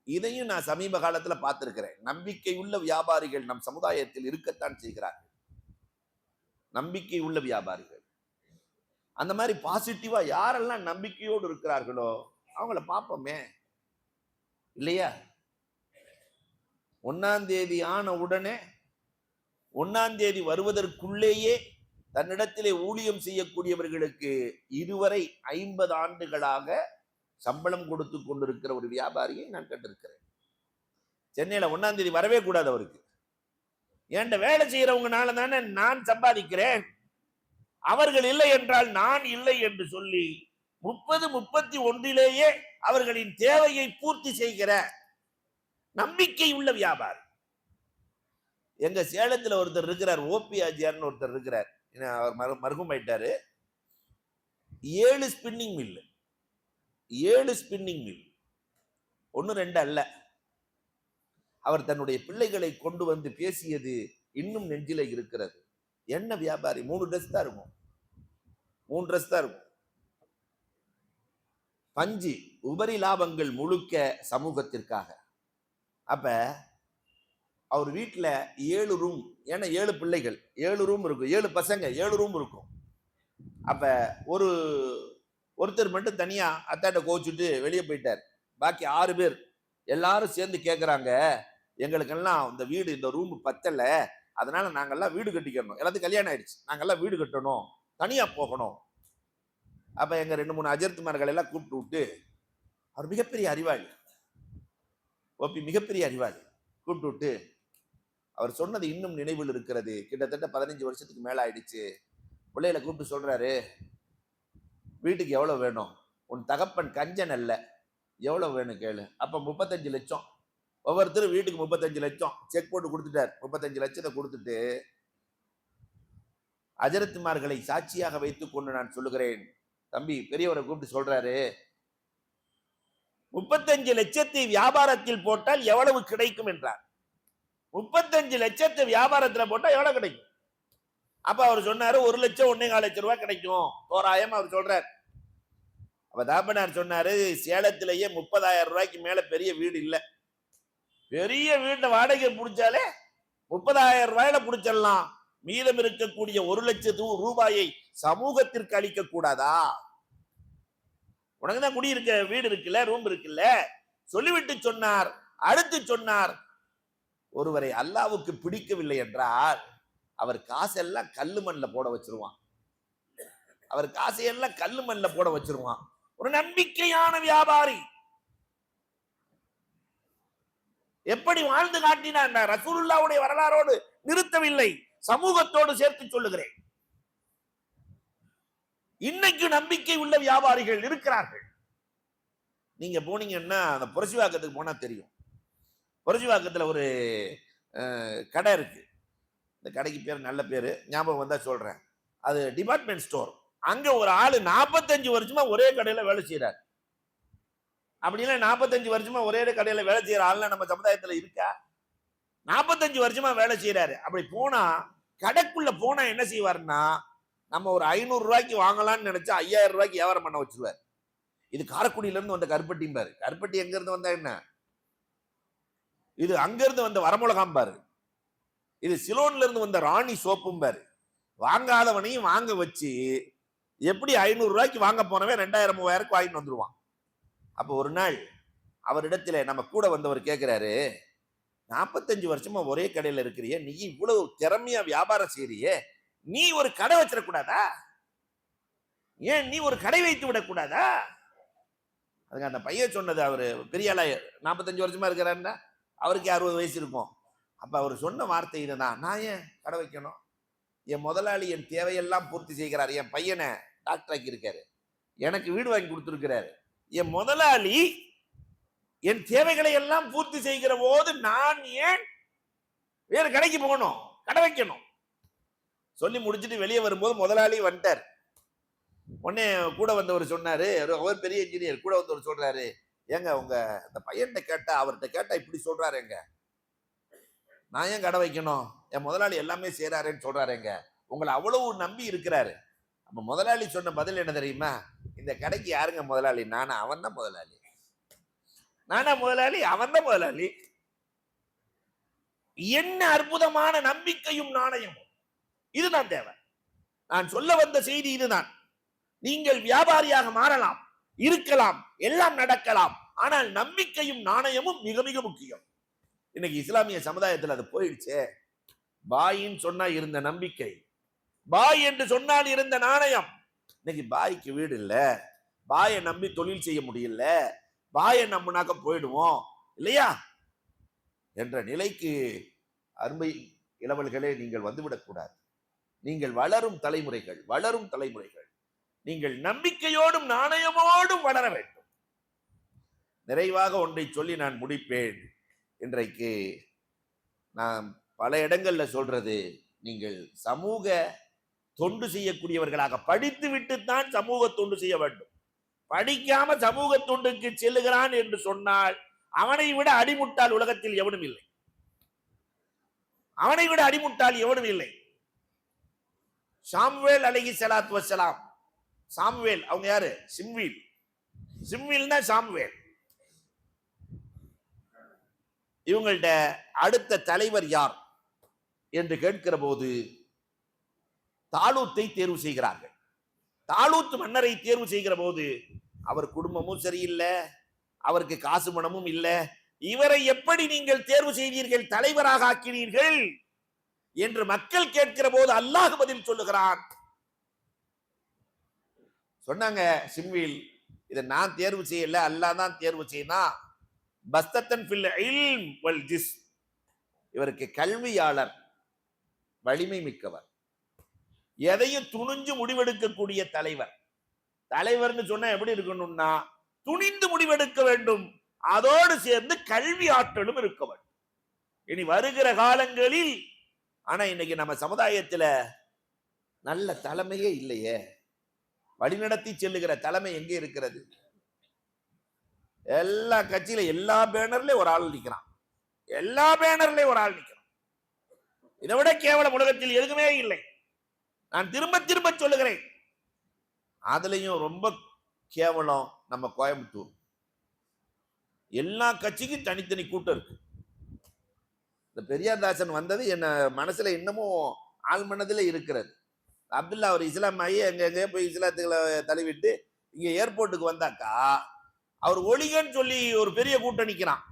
இதையும் நான் சமீப காலத்துல பார்த்திருக்கிறேன். நம்பிக்கை உள்ள வியாபாரிகள் நம் சமுதாயத்தில் இருக்கத்தான் செய்கிறார்கள். நம்பிக்கை உள்ள வியாபாரிகள், அந்த மாதிரி பாசிட்டிவா யாரெல்லாம் நம்பிக்கையோடு இருக்கிறார்களோ அவங்கள பார்ப்போமே இல்லையா? 1ஆம் தேதி ஆன உடனே, 1ஆம் தேதி வருவதற்குள்ளேயே தன்னிடத்திலே ஊழியம் செய்யக்கூடியவர்களுக்கு இதுவரை 50 ஆண்டுகளாக சம்பளம் கொடுத்து கொண்டிருக்கிற ஒரு வியாபாரியை நான் கண்டிருக்கிறேன். சென்னையில 1ஆம் தேதி வரவே கூடாது அவருக்கு. என்கிட்ட வேலை செய்யறவங்கனால தானே நான் சம்பாதிக்கிறேன், அவர்கள் இல்லை என்றால் நான் இல்லை என்று சொல்லி 30-31 அவர்களின் தேவையை பூர்த்தி செய்கிற நம்பிக்கை உள்ள வியாபாரி. எங்க சேலத்துல ஒருத்தர் இருக்கிறார், ஓபி ஆஜியார்னு ஒருத்தர் இருக்கிறார். அவர் மருகும் ஆயிட்டாரு. 7 ஸ்பின்னிங் மில், 7 ஸ்பின்னிங் மில், ஒன்னு ரெண்டு அல்ல. அவர் தன்னுடைய பிள்ளைகளை கொண்டு வந்து பேசியது இன்னும் நெஞ்சில இருக்கிறது. என்ன வியாபாரி, 3 ட்ரெஸ் தான் இருக்கும், 3 ட்ரெஸ் தான் இருக்கும். பஞ்சு உபரி லாபங்கள் முழுக்க சமூகத்திற்காக. அப்ப அவர் வீட்டுல 7 ரூம், ஏன்னா 7 பிள்ளைகள், 7 ரூம் இருக்கும், 7 பசங்க, 7 ரூம் இருக்கும். அப்ப ஒருத்தர் மட்டும் தனியா அத்தாட்ட கோச்சுட்டு வெளியே போயிட்டார். பாக்கி 6 பேர் எல்லாரும் சேர்ந்து கேட்கறாங்க, எங்களுக்கெல்லாம் இந்த வீடு, இந்த ரூம் பத்தல, அதனால நாங்கெல்லாம் வீடு கட்டிக்கணும், எல்லாத்துக்கும் கல்யாணம் ஆயிடுச்சு, நாங்கெல்லாம் வீடு கட்டணும், தனியா போகணும். அப்ப எங்க 2-3 அஜர்த்துமார்கள் எல்லாம் கூப்பிட்டு விட்டு, அவர் மிகப்பெரிய அறிவாளி, ஓபி மிகப்பெரிய அறிவாளி, கூப்பிட்டு விட்டு அவர் சொன்னது இன்னும் நினைவில் இருக்கிறது. கிட்டத்தட்ட 15 வருஷத்துக்கு மேல ஆயிடுச்சு. பிள்ளைகளை கூப்பிட்டு சொல்றாரு, வீட்டுக்கு எவ்வளவு வேணும், உன் தகப்பன் கஞ்சன் அல்ல, எவ்வளவு வேணும் கேளு. அப்ப 35 லட்சம், ஒவ்வொருத்தரும் வீட்டுக்கு 35 லட்சம் செக் போட்டு கொடுத்துட்டார். 35 லட்சத்தை கொடுத்துட்டு, அஜரத்துமார்களை சாட்சியாக வைத்துக் கொண்டு நான் சொல்லுகிறேன், தம்பி பெரியவரை கூப்பிட்டு சொல்றாரு, 35 லட்சத்தை வியாபாரத்தில் போட்டால் எவ்வளவு கிடைக்கும் என்றார். 35 லட்சத்தை வியாபாரத்தில் போட்டா எவ்வளவு கிடைக்கும்? அப்ப அவர் சொன்னாரு, 1 லட்சம் 1.25 லட்சம் ரூபாய் கிடைக்கும் தோராயம் அவர் சொல்றார். அப்ப தாப்பனார் சொன்னாரு, சேலத்திலேயே 30,000 ரூபாய்க்கு மேல பெரிய வீடு இல்ல, பெரிய வீட்டை வாடகை பிடிச்சாலே 30,000 ரூபாயில பிடிச்சிடலாம், மீதம் இருக்கக்கூடிய 1 லட்சம் ரூபாயை சமூகத்திற்கு அளிக்க கூடாதா? உனக்குதான் குடியிருக்க வீடு இருக்குல்ல, ரூம் இருக்குல்ல, சொல்லிவிட்டு சொன்னார். அடுத்து சொன்னார், ஒருவரை அல்லாவுக்கு பிடிக்கவில்லை என்றால் அவர் காசெல்லாம் கல்லு மண்ணில் போட வச்சிருவான், அவர் காசையெல்லாம் கல்லு மண்ணில் போட வச்சிருவான். ஒரு நம்பிக்கையான வியாபாரி எப்படி வாழ்ந்து காட்டினார்? ரசூலுல்லாஹ்வுடைய வரலாறோடு நிறுத்தவில்லை, சமூகத்தோடு சேர்த்து சொல்லுகிறேன். இன்னைக்கு நம்பிக்கை உள்ள வியாபாரிகள் இருக்கிறார்கள். நீங்க போனீங்கன்னா அந்த புரட்சிவாக்கத்துக்கு போனா தெரியும். புரட்சிவாக்கத்துல ஒரு கடை இருக்கு, இந்த கடைக்கு பேர் நல்ல பேரு, ஞாபகம் வந்தா சொல்றேன். அது டிபார்ட்மெண்ட் ஸ்டோர். அங்க ஒரு ஆளு 45 வருஷமா ஒரே கடையில வேலை செய்யறாரு. அப்படின்னா 45 வருஷமா ஒரே கடையில வேலை செய்யற ஆள்லாம் நம்ம சமுதாயத்துல இருக்கா? 45 வருஷமா வேலை செய்யறாரு. அப்படி போனா, கடைக்குள்ள போனா என்ன செய்வாருன்னா, நம்ம ஒரு 500 ரூபாய்க்கு வாங்கலாம்னு நினைச்சா 5000 ரூபாய்க்கு வியாபாரம் பண்ண வச்சிருவாரு. இது காரைக்குடியில இருந்து வந்த கருப்பட்டியும் பாரு. கருப்பட்டி எங்க இருந்து வந்தா என்ன, இது அங்க இருந்து வந்த வரமுலகாம் பாரு, இது சிலோன்ல இருந்து வந்த ராணி சோப்பும் பாரு. வாங்காதவனையும் வாங்க வச்சு எப்படி 500 ரூபாய்க்கு வாங்க போனவன் 2000 3000 வாங்கிட்டு வந்துருவான். அப்ப ஒரு நாள் அவரிடத்துல நம்ம கூட வந்தவர் கேட்கிறாரு, 45 வருஷமா ஒரே கடையில இருக்கிறிய, நீ இவ்வளவு திறமையா வியாபாரம் செய்யறியே, நீ ஒரு கடை வச்சிடக்கூடாதா? ஏன் நீ ஒரு கடை வைத்து விடக்கூடாதா? அதுக்கு அந்த பையன் சொன்னது, அவரு பெரிய ஆளா 45 வருஷமா இருக்கிறாருன்னா அவருக்கு 60 வயசு இருக்கும். அப்ப அவர் சொன்ன வார்த்தை இதுதான், நான் ஏன் கடை வைக்கணும், என் முதலாளி என் தேவையெல்லாம் பூர்த்தி செய்கிறார், என் பையனை டாக்டர் ஆக்கி இருக்காரு, எனக்கு வீடு வாங்கி கொடுத்திருக்கிறாரு, என் முதலாளி என் தேவைகளை எல்லாம் பூர்த்தி செய்கிற போது நான் ஏன் வேறு கடைக்கு போகணும், கடை வைக்கணும். சொல்லி முடிச்சுட்டு வெளியே வரும்போது முதலாளி வந்துட்டார். உடனே கூட வந்தவர் சொன்னாரு, அவர் பெரிய இன்ஜினியர், கூட வந்தவர் சொல்றாரு, ஏங்க உங்க அந்த பையன்கிட்ட கேட்டா, அவர்கிட்ட கேட்டா இப்படி சொல்றாருங்க, நான் ஏன் கடை வைக்கணும், என் முதலாளி எல்லாமே செய்யறாருன்னு சொல்றாருங்க, உங்களை அவ்வளவு நம்பி இருக்கிறாரு. அப்ப முதலாளி சொன்ன பதில் என்ன தெரியுமா, இந்த கடைக்கு யாருங்க முதலாளி, நானா, அவன் தான் முதலாளி, நானா முதலாளி, அவன் தான் முதலாளி. என்ன அற்புதமான நம்பிக்கையும் நாணயமும், இதுதான் தேவை. நான் சொல்ல வந்த செய்தி இதுதான். நீங்கள் வியாபாரியாக மாறலாம், இருக்கலாம், எல்லாம் நடக்கலாம், ஆனால் நம்பிக்கையும் நாணயமும் மிக மிக முக்கியம். இன்னைக்கு இஸ்லாமிய சமுதாயத்தில் அது போயிடுச்சே. பாயின்னு சொன்னா இருந்த நம்பிக்கை, பாய் என்று சொன்னால் இருந்த நாணயம், இன்னைக்கு பாய்க்கு வீடு இல்ல, பாயை நம்பி தொழில் செய்ய முடியல, பாயை நம்பினாக்க போயிடுவோம் இல்லையா என்ற நிலைக்கு அருமை இளவல்களே நீங்கள் வந்துவிடக்கூடாது. நீங்கள் வளரும் தலைமுறைகள் நீங்கள் நம்பிக்கையோடும் நாணயமோடும் வளர வேண்டும். நிறைவாக ஒன்றை சொல்லி நான் முடிப்பேன். இன்றைக்கு நான் பல இடங்கள்ல சொல்றது, நீங்கள் சமூக தொண்டு செய்யக்கூடியவர்களாக, படித்து விட்டுத்தான் சமூக தொண்டு செய்ய வேண்டும். படிக்காம சமூக தொண்டுக்கு செல்லுகிறான் என்று சொன்னால் அவனை விட அடிமுட்டால் உலகத்தில் எவனும் இல்லை. அவனை விட அடிமுட்டால் எவனும் இல்லை. சாமுவேல் அலைஹிஸ்ஸலாத்து வஸ்ஸலாம், சாமுவேல் அவங்க யாரு? சிம்வீல். சிம்வீல்னா சாமுவேல். இவங்கள்ட்ட அடுத்த தலைவர் யார் என்று கேட்கிற போது தாலூத்தை தேர்வு செய்கிறார்கள். தாலூத் மன்னரை தேர்வு செய்கிற போது அவர் குடும்பமும் சரியில்லை, அவருக்கு காசு பணமும் இல்லை. இவரை எப்படி நீங்கள் தேர்வு செய்தீர்கள், தலைவராக ஆக்கினீர்கள் என்று மக்கள் கேட்கிற போது அல்லாஹ் பதில் சொல்லுகிறான். சொன்னாங்க சிம்வீல், இதை நான் தேர்வு செய்யல, அல்லாஹ் தான் தேர்வு செய்யணும். பஸ்தத்தன் ஃபில் இல்ம் வல் ஜிஸ்ம், இவருக்கு கல்வியாளர், வலிமை மிக்கவர், எதையும் துணிஞ்சு முடிவெடுக்கக்கூடிய தலைவர். தலைவர்னு சொன்னா எப்படி இருக்கணும்னா துணிந்து முடிவெடுக்க வேண்டும், அதோடு சேர்ந்து கல்வி ஆற்றலும் இருக்க வேண்டும். இனி வருகிற காலங்களில் ஆனா இன்னைக்கு நம்ம சமுதாயத்துல நல்ல தலைமையே இல்லையே. வழிநடத்தி செல்லுகிற தலைமை எங்க இருக்கிறது? எல்லா கட்சியில எல்லா பேனர்லயும் ஒரு ஆள் நிக்கிறான், எல்லா பேனர்லயும் ஒரு ஆள் நிக்கிறான். இதை விட கேவலம் உலகத்தில் எதுவுமே இல்லை. நான் திரும்ப திரும்ப சொல்லுகிறேன். அதுலயும் ரொம்ப கேவலம் நம்ம கோயம்புத்தூர். எல்லா கட்சிக்கும் தனித்தனி கூட்டம் இருக்கு. இந்த பெரியார் தாசன் வந்தது என்ன மனசுல இன்னமும் ஆள் மனதில் இருக்கிறது. அப்துல்லா அவர் இஸ்லாம் ஆகி எங்க போய் இஸ்லாத்துக்களை தழுவிட்டு இங்க ஏர்போர்ட்டுக்கு வந்தாக்கா அவர் ஒளிகன்னு சொல்லி ஒரு பெரிய கூட்டம் நிக்கிறான்.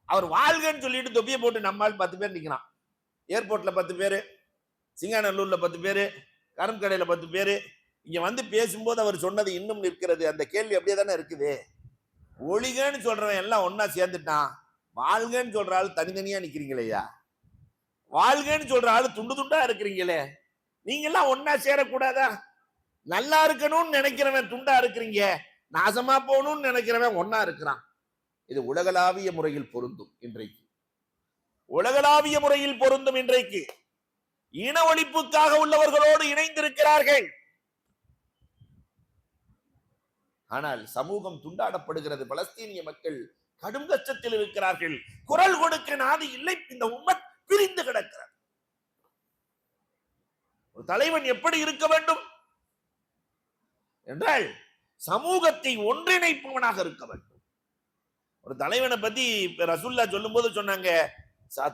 அவர் வாழ்கன்னு சொல்லிட்டு தொப்பியை போட்டு நம்மால் 10 பேர் நிக்கிறான். ஏர்போர்ட்ல 10 பேரு, சிங்காநல்லூர்ல 10 பேரு, கரும்கடையில 10 பேரு. இங்க வந்து பேசும்போது அவர் சொன்னது இன்னும் நிற்கிறது. அந்த கேள்வி அப்படியே தானே இருக்குது. ஒளிகன்னு சொல்றவன் எல்லாம் ஒன்னா சேர்ந்துட்டான், வாழ்கன்னு சொல்ற ஆள் தனித்தனியா நிக்கிறீங்களேயா, வாழ்கன்னு சொல்ற ஆள் துண்டு துண்டா இருக்கிறீங்களே, நீங்க எல்லாம் ஒன்னா சேரக்கூடாதா? நல்லா இருக்கணும்னு நினைக்கிறவன் துண்டா இருக்கிறீங்க, நாசமா போகணும்னு நினைக்கிறவன் ஒன்னா இருக்கிறான். இது உலகளாவிய முறையில் பொருந்தும். இன்றைக்கு உலகளாவிய முறையில் பொருந்தும். இன்றைக்கு இன ஒழிப்புக்காக உள்ளவர்களோடு இணைந்திருக்கிறார்கள். ஆனால் சமூகம் துண்டாடப்படுகிறது. பலஸ்தீனிய மக்கள் கடும் கஷ்டத்தில் இருக்கிறார்கள். குரல் கொடுக்க நாதி இல்லை. இந்த உம்மத் பிரிந்து கிடக்கிறது. ஒரு தலைவன் எப்படி இருக்க வேண்டும் என்றால் சமூகத்தை ஒன்றிணைப்பவனாக இருக்க வேண்டும். ஒரு தலைவனை பத்தி ரசூல்லா சொல்லும் போது சொன்னாங்க,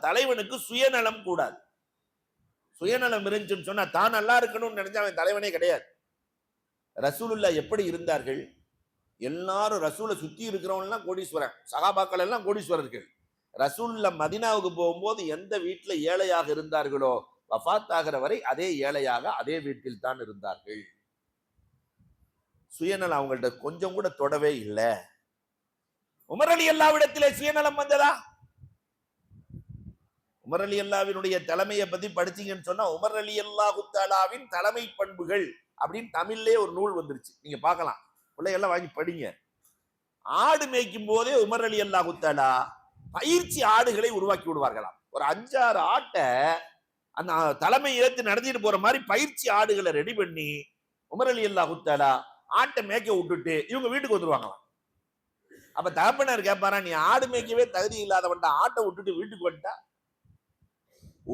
தலைவனுக்கு சுயநலம் கூடாது. சுயநலம் இருந்துச்சுன்னு சொன்னா தான் நல்லா இருக்கணும்னு நினைச்சா அவன் தலைவனே கிடையாது. ரசூலுல்லா எப்படி இருந்தார்கள்? எல்லாரும் ரசூலை சுத்தி இருக்கிறவங்க எல்லாம் கோடீஸ்வரன், சகாபாக்கள் எல்லாம் கோடீஸ்வரர்கள். ரசூலுல்லா மதீனாவுக்கு போகும்போது எந்த வீட்டுல ஏழையாக இருந்தார்களோ வஃபாத் ஆகிற வரை அதே ஏழையாக அதே வீட்டில் தான் இருந்தார்கள். சுயநலம் அவங்கள்ட்ட கொஞ்சம் கூட தொடவே இல்லை. உமர் அலி அல்லாவிடத்திலே சுயநலம் வந்ததா? உமர் அலி அல்லாவினுடைய தலைமையை பத்தி படிச்சீங்கன்னு சொன்னா உமர் அலி அல்லாஹு தஆலாவின் தலைமை பண்புகள் அப்படின்னு தமிழ்லே ஒரு நூல் வந்துருச்சு. நீங்க பார்க்கலாம், பிள்ளைகள்லாம் வாங்கி படிங்க. ஆடு மேய்க்கும் போதே உமர் அலி அல்லாஹு தஆலா பயிற்சி ஆடுகளை உருவாக்கி விடுவார்களாம். ஒரு 5-6 ஆட்டை அந்த தலைமை ஏற்று நடத்திட்டு போற மாதிரி பயிற்சி ஆடுகளை ரெடி பண்ணி உமர் அலி அல்லாஹு தஆலா ஆட்டை மேய்க்க விட்டுட்டு இவங்க வீட்டுக்கு வந்துருவாங்களாம். அப்ப தகப்பனார் கேட்பாரா, நீ ஆடு மேய்க்கவே தகுதி இல்லாதவன்டா, ஆட்டை விட்டுட்டு வீட்டுக்கு வந்துட்டா?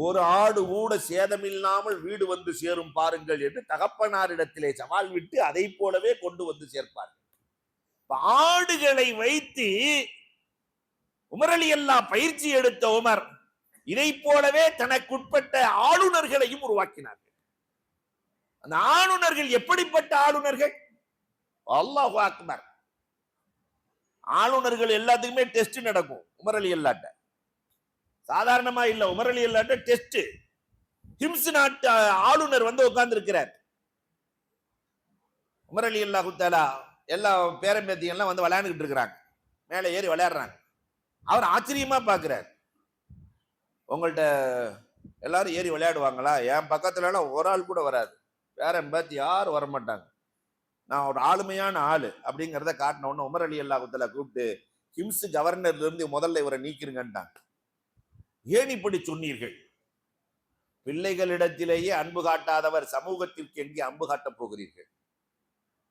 ஒரு ஆடு கூட சேதமில்லாமல் வீடு வந்து சேரும் பாருங்கள் என்று தகப்பனாரிடத்திலே சவால் விட்டு அதை போலவே கொண்டு வந்து சேர்ப்பார்கள். ஆடுகளை வைத்து உமர் அலி அல்லாஹ் பயிற்சி எடுத்த உமர் இதை போலவே தனக்குட்பட்ட ஆளுநர்களையும் உருவாக்கினார்கள். அந்த ஆளுநர்கள் எப்படிப்பட்ட ஆளுநர்கள்? அல்லாஹு அக்பர். ஆளுநர்கள் எல்லாத்துக்குமே டெஸ்ட் நடக்கும். உமர் அலி அல்லாஹ்ட்ட சாதாரணமா இல்ல, உமர் அலி அல்லாஹ்ட்ட டெஸ்ட். ஹிம்ஸ் நாட்டு ஆளுநர் வந்து உட்கார்ந்து இருக்கிறார். உமர் அலி அல்லாஹு தஆலா எல்லா பேரம்பேத்தியும் எல்லாம் வந்து விளையாண்டுகிட்டு இருக்கிறாங்க, மேலே ஏறி விளையாடுறாங்க. அவர் ஆச்சரியமா பாக்குறார். உங்கள்ட்ட எல்லாரும் ஏறி விளையாடுவாங்களா? என் பக்கத்துல எல்லாம் ஒரு ஆள் கூட வராது, பேரம்பேத்தி யாரும் வரமாட்டாங்க, நான் ஒரு ஆளுமையான ஆளு அப்படிங்கிறத காட்டின உடனே உமர் அலி அல்லாஹு தஆலா கூப்பிட்டு ஹிம்ஸ் கவர்னர்ல இருந்து முதல்ல இவரை நீக்கிருங்கன்ட்டாங்க. ஏன் இப்படி சொன்னீர்கள்? பிள்ளைகளிடத்திலேயே அன்பு காட்டாதவர் சமூகத்திற்கு எங்கே அன்பு காட்டப் போகிறீர்கள்?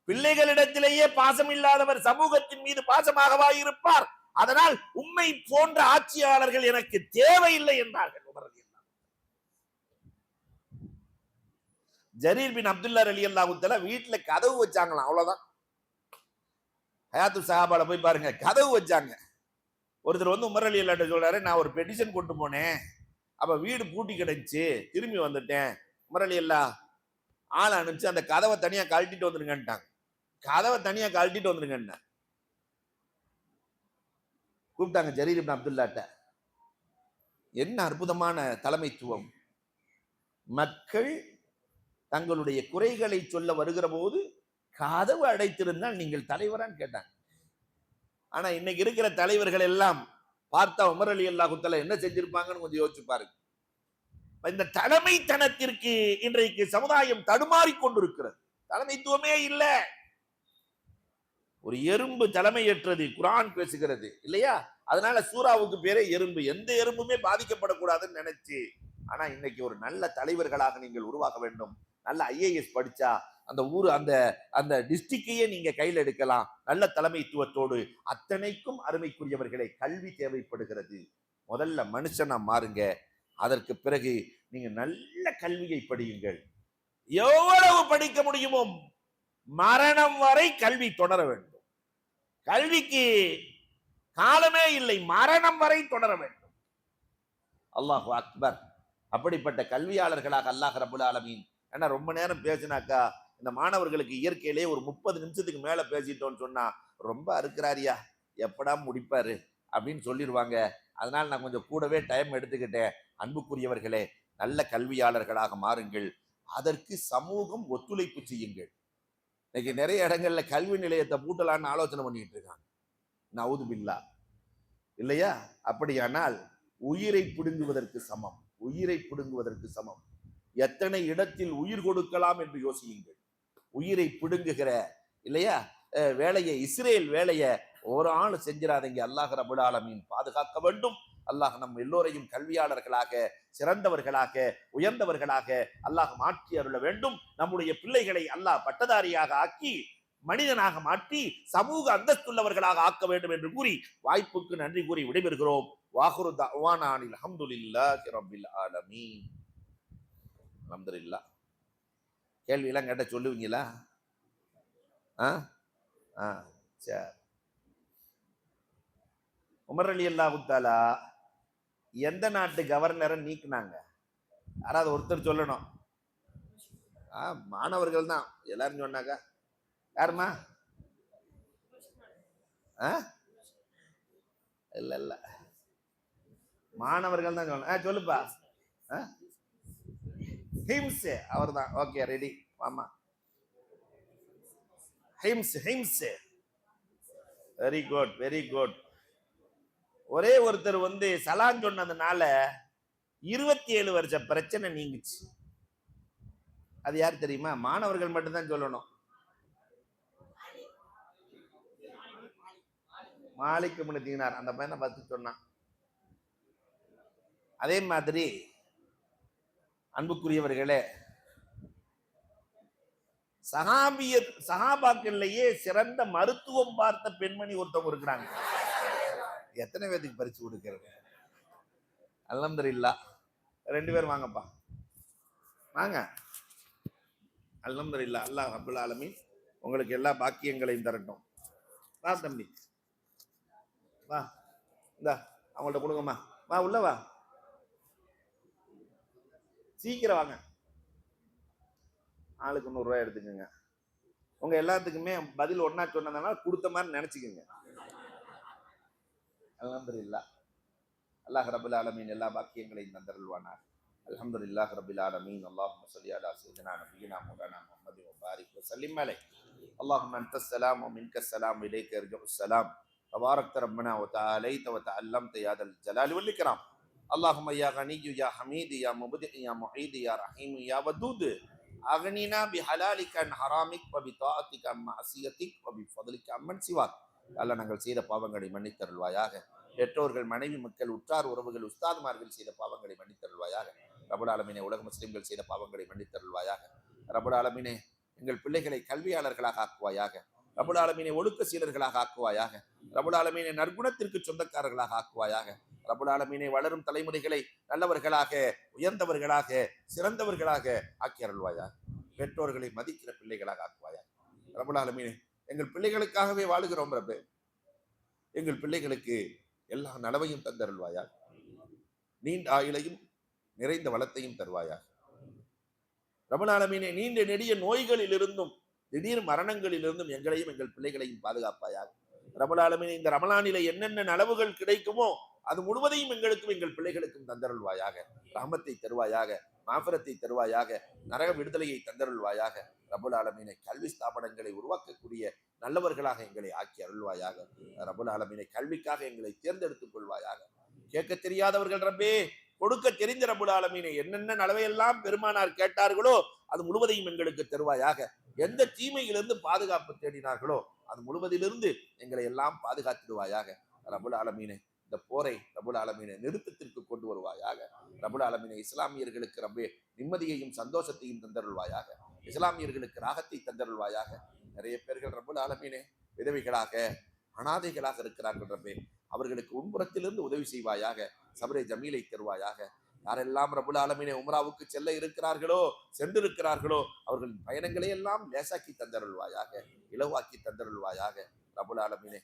பிள்ளைகளிடத்திலேயே பாசம் இல்லாதவர் சமூகத்தின் மீது பாசமாகவா இருப்பார்? அதனால் உம்மை போன்ற ஆட்சியாளர்கள் எனக்கு தேவையில்லை என்றார்கள். ஜரீர் பின் அப்துல்லா ரலியல்லாஹு தஆலா வீட்டுல கதவு வச்சாங்களாம், அவ்வளவுதான். ஹயாத்து சஹாபால போய் பாருங்க, கதவு வச்சாங்க. ஒருத்தர் வந்து உமர் ரலியல்லாஹு அன்ஹு சொல்றாரு, நான் ஒரு பெட்டிஷன் கொண்டு போனேன், அப்ப வீடு பூட்டி கிடந்துச்சு, திரும்பி வந்துட்டேன். உமர் ரலியல்லாஹு ஆளை அனுப்பிச்சு அந்த கதவை தனியா கழட்டிட்டு வந்துருங்கன்ட்டாங்க. கதவை தனியா கழட்டிட்டு வந்துருங்க கூப்பிட்டாங்க ஜரீர் இப்னு அப்துல்லாட்ட. என்ன அற்புதமான தலைமைத்துவம்! மக்கள் தங்களுடைய குறைகளை சொல்ல வருகிற போது கதவு அடைத்திருந்தால் நீங்கள் தலைவரான்னு கேட்டாங்க. ஆனா இன்னைக்கு இருக்கிற தலைவர்கள் எல்லாம் பார்த்தா உமர் ரலியல்லாஹு தஆலா என்ன செஞ்சிருப்பாங்கன்னு கொஞ்சம் யோசிச்சு பாருங்க. இந்த தலைமைத்தனத்திற்கு இன்றைக்கு சமுதாயம் தடுமாறி கொண்டிருக்கிறது. தலைமைத்துவமே இல்ல. ஒரு எறும்பு தலைமையேற்றது, குர்ஆன் பேசுகிறது இல்லையா? அதனால சூறாவுக்கு பேரே எறும்பு. எந்த எறும்புமே பாதிக்கப்படக்கூடாதுன்னு நினைச்சு. ஆனா இன்னைக்கு ஒரு நல்ல தலைவர்களாக நீங்கள் உருவாக வேண்டும். நல்ல ஐஏஎஸ் படிச்சா அந்த ஊர் அந்த அந்த டிஸ்ட்ரிக்டையே நீங்க கையில் எடுக்கலாம். நல்ல தலைமைத்துவத்தோடு. அத்தனைக்கும் அருமைக்குரியவர்களை கல்வி தேவைப்படுகிறது. முதல்ல மனுஷனா மாறுங்க. அதற்கு பிறகு நீங்க நல்ல கல்வியை படியுங்கள். எவ்வளவு படிக்க முடியுமோ மரணம் வரை கல்வி தொடர வேண்டும். கல்விக்கு காலமே இல்லை, மரணம் வரை தொடர வேண்டும். அல்லாஹு அக்பர். அப்படிப்பட்ட கல்வியாளர்களாக அல்லாஹ் ரப்பல் ஆலமீன். ஏன்னா ரொம்ப நேரம் பேசினாக்கா இந்த மாணவர்களுக்கு இயற்கையிலே ஒரு 30 நிமிஷத்துக்கு மேல பேசிட்டோம்னு சொன்னா ரொம்ப அறுக்கிறாரியா, எப்படா முடிப்பாரு அப்படின்னு சொல்லிடுவாங்க. அதனால நான் கொஞ்சம் கூடவே டைம் எடுத்துக்கிட்டேன். அன்புக்குரியவர்களே, நல்ல கல்வியாளர்களாக மாறுங்கள். அதற்கு சமூகம் ஒத்துழைப்பு செய்யுங்கள். இன்னைக்கு நிறைய இடங்கள்ல கல்வி நிலையத்தை பூட்டலான்னு ஆலோசனை பண்ணிட்டு இருக்காங்க. நவுது பில்லா இல்லையா? அப்படியானால் உயிரை பிடுங்குவதற்கு சமம். உயிரை பிடுங்குவதற்கு சமம். எத்தனை இடத்தில் உயிர் கொடுக்கலாம் என்று யோசியுங்கள். உயிரை பிடுங்குகிற இல்லையா வேலையை, இஸ்ரேல் வேலையை ஒரு ஆள் செஞ்சிடாதீங்க. அல்லாஹ் ரப்பல் ஆலமீன் பாதுகாக்க வேண்டும். அல்லாஹ் நம் எல்லோரையும் கல்வியாளர்களாக, சிறந்தவர்களாக, உயர்ந்தவர்களாக அல்லாஹ் மாற்றி அருள வேண்டும். நம்முடைய பிள்ளைகளை அல்லாஹ் பட்டதாரியாக ஆக்கி மனிதனாக மாற்றி சமூக அந்தஸ்துள்ளவர்களாக ஆக்க வேண்டும் என்று கூறி வாய்ப்புக்கு நன்றி கூறி விடைபெறுகிறோம். வாஹுரு தஅவானா அனில் ஹம்துலில்லாஹி ரப்பில் ஆலமீன். அல்ஹம்துலில்லாஹ். கேள்வி எல்லாம் கேட்ட சொல்லுவீங்களா? சரி. உமர் ரலியல்லாஹு தஆலா எந்த நாட்டு கவர்னரை நீக்கினாங்க? யாராவது ஒருத்தர் சொல்லணும். மாணவர்கள் தான் எல்லாரும் சொன்னாங்க. யாருமா? இல்ல இல்ல, மாணவர்கள் தான் சொல்லணும். சொல்லுப்பா. ஹிம்ஸ் அவர் தான். Okay, ready. ஆமா, ஹிம்ஸ் ஹிம்ஸ். Very good, very good. ஒரே ஒருத்தர் வந்து சலான் சொன்னதுனால 27 வருஷ பிரச்சனை நீங்குச்சு. அது யார் தெரியுமா? மாணவர்கள் மட்டும்தான் சொல்லணும். மாலிக் இப்னு தீனார் அந்த பையனை பார்த்து சொன்னான். அதே மாதிரி அன்புக்குரியவர்களே, சஹாபாக்கள்லயே சிறந்த மருத்துவம் பார்த்த பெண்மணி ஒருத்தவங்க இருக்கிறாங்க. எத்தனை பேருக்கு பரிசு கொடுக்கிறது? அல்ஹம்துலில்லாஹ். 2 பேர் வாங்கப்பா, வாங்க. அல்ஹம்துலில்லாஹ். அல்லாஹ் ரப்பல் ஆலமீன் உங்களுக்கு எல்லா பாக்கியங்களையும் தரட்டும். வா தம்பி, வா. இந்தா அவங்கள்ட்ட கொடுங்கம்மா. வா, உள்ள வா, சீக்கிரம் வாங்க. ஆளுக்கு 100 ரூபாய் எடுத்துக்கோங்க. உங்க எல்லாத்துக்குமே பதில் ஒன்னா சொன்னதுனால கொடுத்த மாதிரி நினைச்சுக்கோங்க. அல்ஹம்துலில்லாஹ். அல்லாஹ் ரப்பல் ஆலமீன் எல்லா பாக்கியங்களையும் தந்தருள்வானார். அல்ஹம்துலில்லாஹ் ரப்பில் ஆலமீன். அல்லாஹும்ம ஸல்லி அலா ஸய்யிதினா நபியினா மௌலானா முஹம்மது வ பாரிக் வ ஸல்லிம் அலைஹி. அல்லாஹும்ம அன்தஸ் ஸலாம் வ மின்கஸ் ஸலாம் வ இலைக யர்ஜுஸ் ஸலாம். தபாரக்த ரப்பனா வ தஆலைத வ தஅல்லம்த யா தல் ஜலாலி வல் இக்ராம். அல்லாஹும்ம யா கனிய்யு யா ஹமீது யா முப்தி யா முஈது யா ரஹீம் யா வதூத். அக்னினா பிஹலாலிக அன் ஹராமிக் வ பிதாஅத்திக அன் மஅசியத்திக் வ பிஃபத்லிக அம்மன் சிவாக். அல்லாஹ் நாங்கள் செய்த பாவங்களை மன்னித்தருள்வாயாக. பெற்றோர்கள், மனைவி, மக்கள், உற்றார் உறவுகள், உஸ்தாதுமார்கள் செய்த பாவங்களை மன்னித்தருள்வாயாக. ரபுல் ஆலமீனே உலக முஸ்லிம்கள் செய்த பாவங்களை மன்னித்தருள்வாயாக. ரபுல் ஆலமீனே எங்கள் பிள்ளைகளை கல்வியாளர்களாக ஆக்குவாயாக. ரபுல் ஆலமீனே ஒழுக்க சீலர்களாக ஆக்குவாயாக. ரபுல் ஆலமீனே நற்குணத்திற்கு சொந்தக்காரர்களாக ஆக்குவாயாக. ரபுல் ஆலமீனே வளரும் தலைமுறைகளை நல்லவர்களாக, உயர்ந்தவர்களாக, சிறந்தவர்களாக ஆக்கி அருள்வாயாக. பெற்றோர்களை மதிக்கிற பிள்ளைகளாக ஆக்குவாயாக. ரபுல் ஆலமீனே எங்கள் பிள்ளைகளுக்காகவே வாழுகிறோம் ரப்பே. எங்கள் பிள்ளைகளுக்கு எல்லா நலவையும் தந்தருள்வாயாக. நீண்ட ஆயுளையும் நிறைந்த வளத்தையும் தருவாயாக. ரபுல் ஆலமீனே நீண்ட நெடிய நோய்களிலிருந்தும் திடீர் மரணங்களிலிருந்தும் எங்களையும் எங்கள் பிள்ளைகளையும் பாதுகாப்பாயாக. ரபுல் ஆலமீனே இந்த ரமலானிலே என்னென்ன நலவுகள் கிடைக்குமோ அது முழுவதையும் எங்களுக்கும் எங்கள் பிள்ளைகளுக்கும் தந்தருள்வாயாக. ரஹமத்தை தருவாயாக, மாஃபிரத்தை தருவாயாக, நரக விடுதலையை தந்தருள்வாயாக. ரபுல் ஆலமீனை கல்வி ஸ்தாபனங்களை உருவாக்கக்கூடிய நல்லவர்களாக எங்களை ஆக்கி அருள்வாயாக. ரபுல் ஆலமீனை கல்விக்காக எங்களை தேர்ந்தெடுத்துக் கொள்வாயாக. கேட்க தெரியாதவர்கள் ரப்பே, கொடுக்க தெரிந்த ரபுல் ஆலமீனை என்னென்ன நலவையெல்லாம் பெருமானார் கேட்டார்களோ அது முழுவதையும் எங்களுக்கு தருவாயாக. எந்த தீமையிலிருந்து பாதுகாப்பு தேடினார்களோ அது முழுவதிலிருந்து எங்களை எல்லாம் பாதுகாத்திடுவாயாக. ரபுல் ஆலமீனை இந்த போரை ரபுல் ஆலமீனை நிறுத்தத்திற்கு கொண்டு வருவாயாக. ரபுல் ஆலமீனை இஸ்லாமியர்களுக்கு ரப்பே நிம்மதியையும் சந்தோஷத்தையும் தந்தருள்வாயாக. இஸ்லாமியர்களுக்கு ராகத்தை தந்தருள்வாயாக. நிறைய பேர்கள் ரபுல் ஆலமீனே விதவைகளாக, அனாதைகளாக இருக்கிறார்கள் ரப்பே. அவர்களுக்கு உன்புறத்திலிருந்து உதவி செய்வாயாக. சபரே ஜமீலை தருவாயாக. யாரெல்லாம் ரபுல் ஆலமீனே உம்ராவுக்கு செல்ல இருக்கிறார்களோ, சென்றிருக்கிறார்களோ அவர்களின் பயணங்களை எல்லாம் லேசாக்கி தந்தருள்வாயாக, இலவாக்கி தந்தருள்வாயாக. ரபுல் ஆலமீனே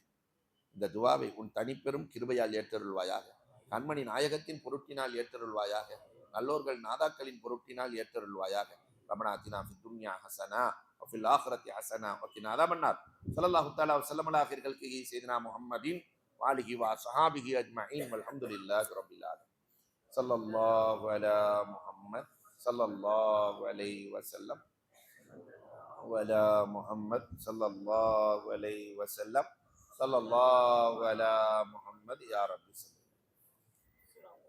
இந்த துவாவை உன் தனிப்பெரும் கிருபையால் ஏற்றருள்வாயாக. கண்மணி நாயகத்தின் பொருட்டினால் ஏற்றருள்வாயாக. நல்லோர்கள் நாதாக்களின் பொருட்டினால் ஏற்றருள்வாயாக. ரபனா ஆத்தினா ஃபித் துன்யா ஹஸனா வஃபில் ஆখিরাতি ஹஸனா வகினா அஸாபன்னார். ஸல்லல்லாஹு தஆலா வஸல்லம் அலா கைரில் கல்கி சய்யிதினா முஹம்மதின் வாலிஹி வ ஸஹாபிஹி அஜ்மஈன் வல்ஹம்துலில்லாஹி ரப்பில் ஆலமீன். ஸல்லல்லாஹு அலா முஹம்மத் ஸல்லல்லாஹு அலைஹி வஸல்லம் வலா முஹம்மத் ஸல்லல்லாஹு அலைஹி வஸல்லம். ஸல்லல்லாஹு அலா முஹம்மத் யா ரப்பி.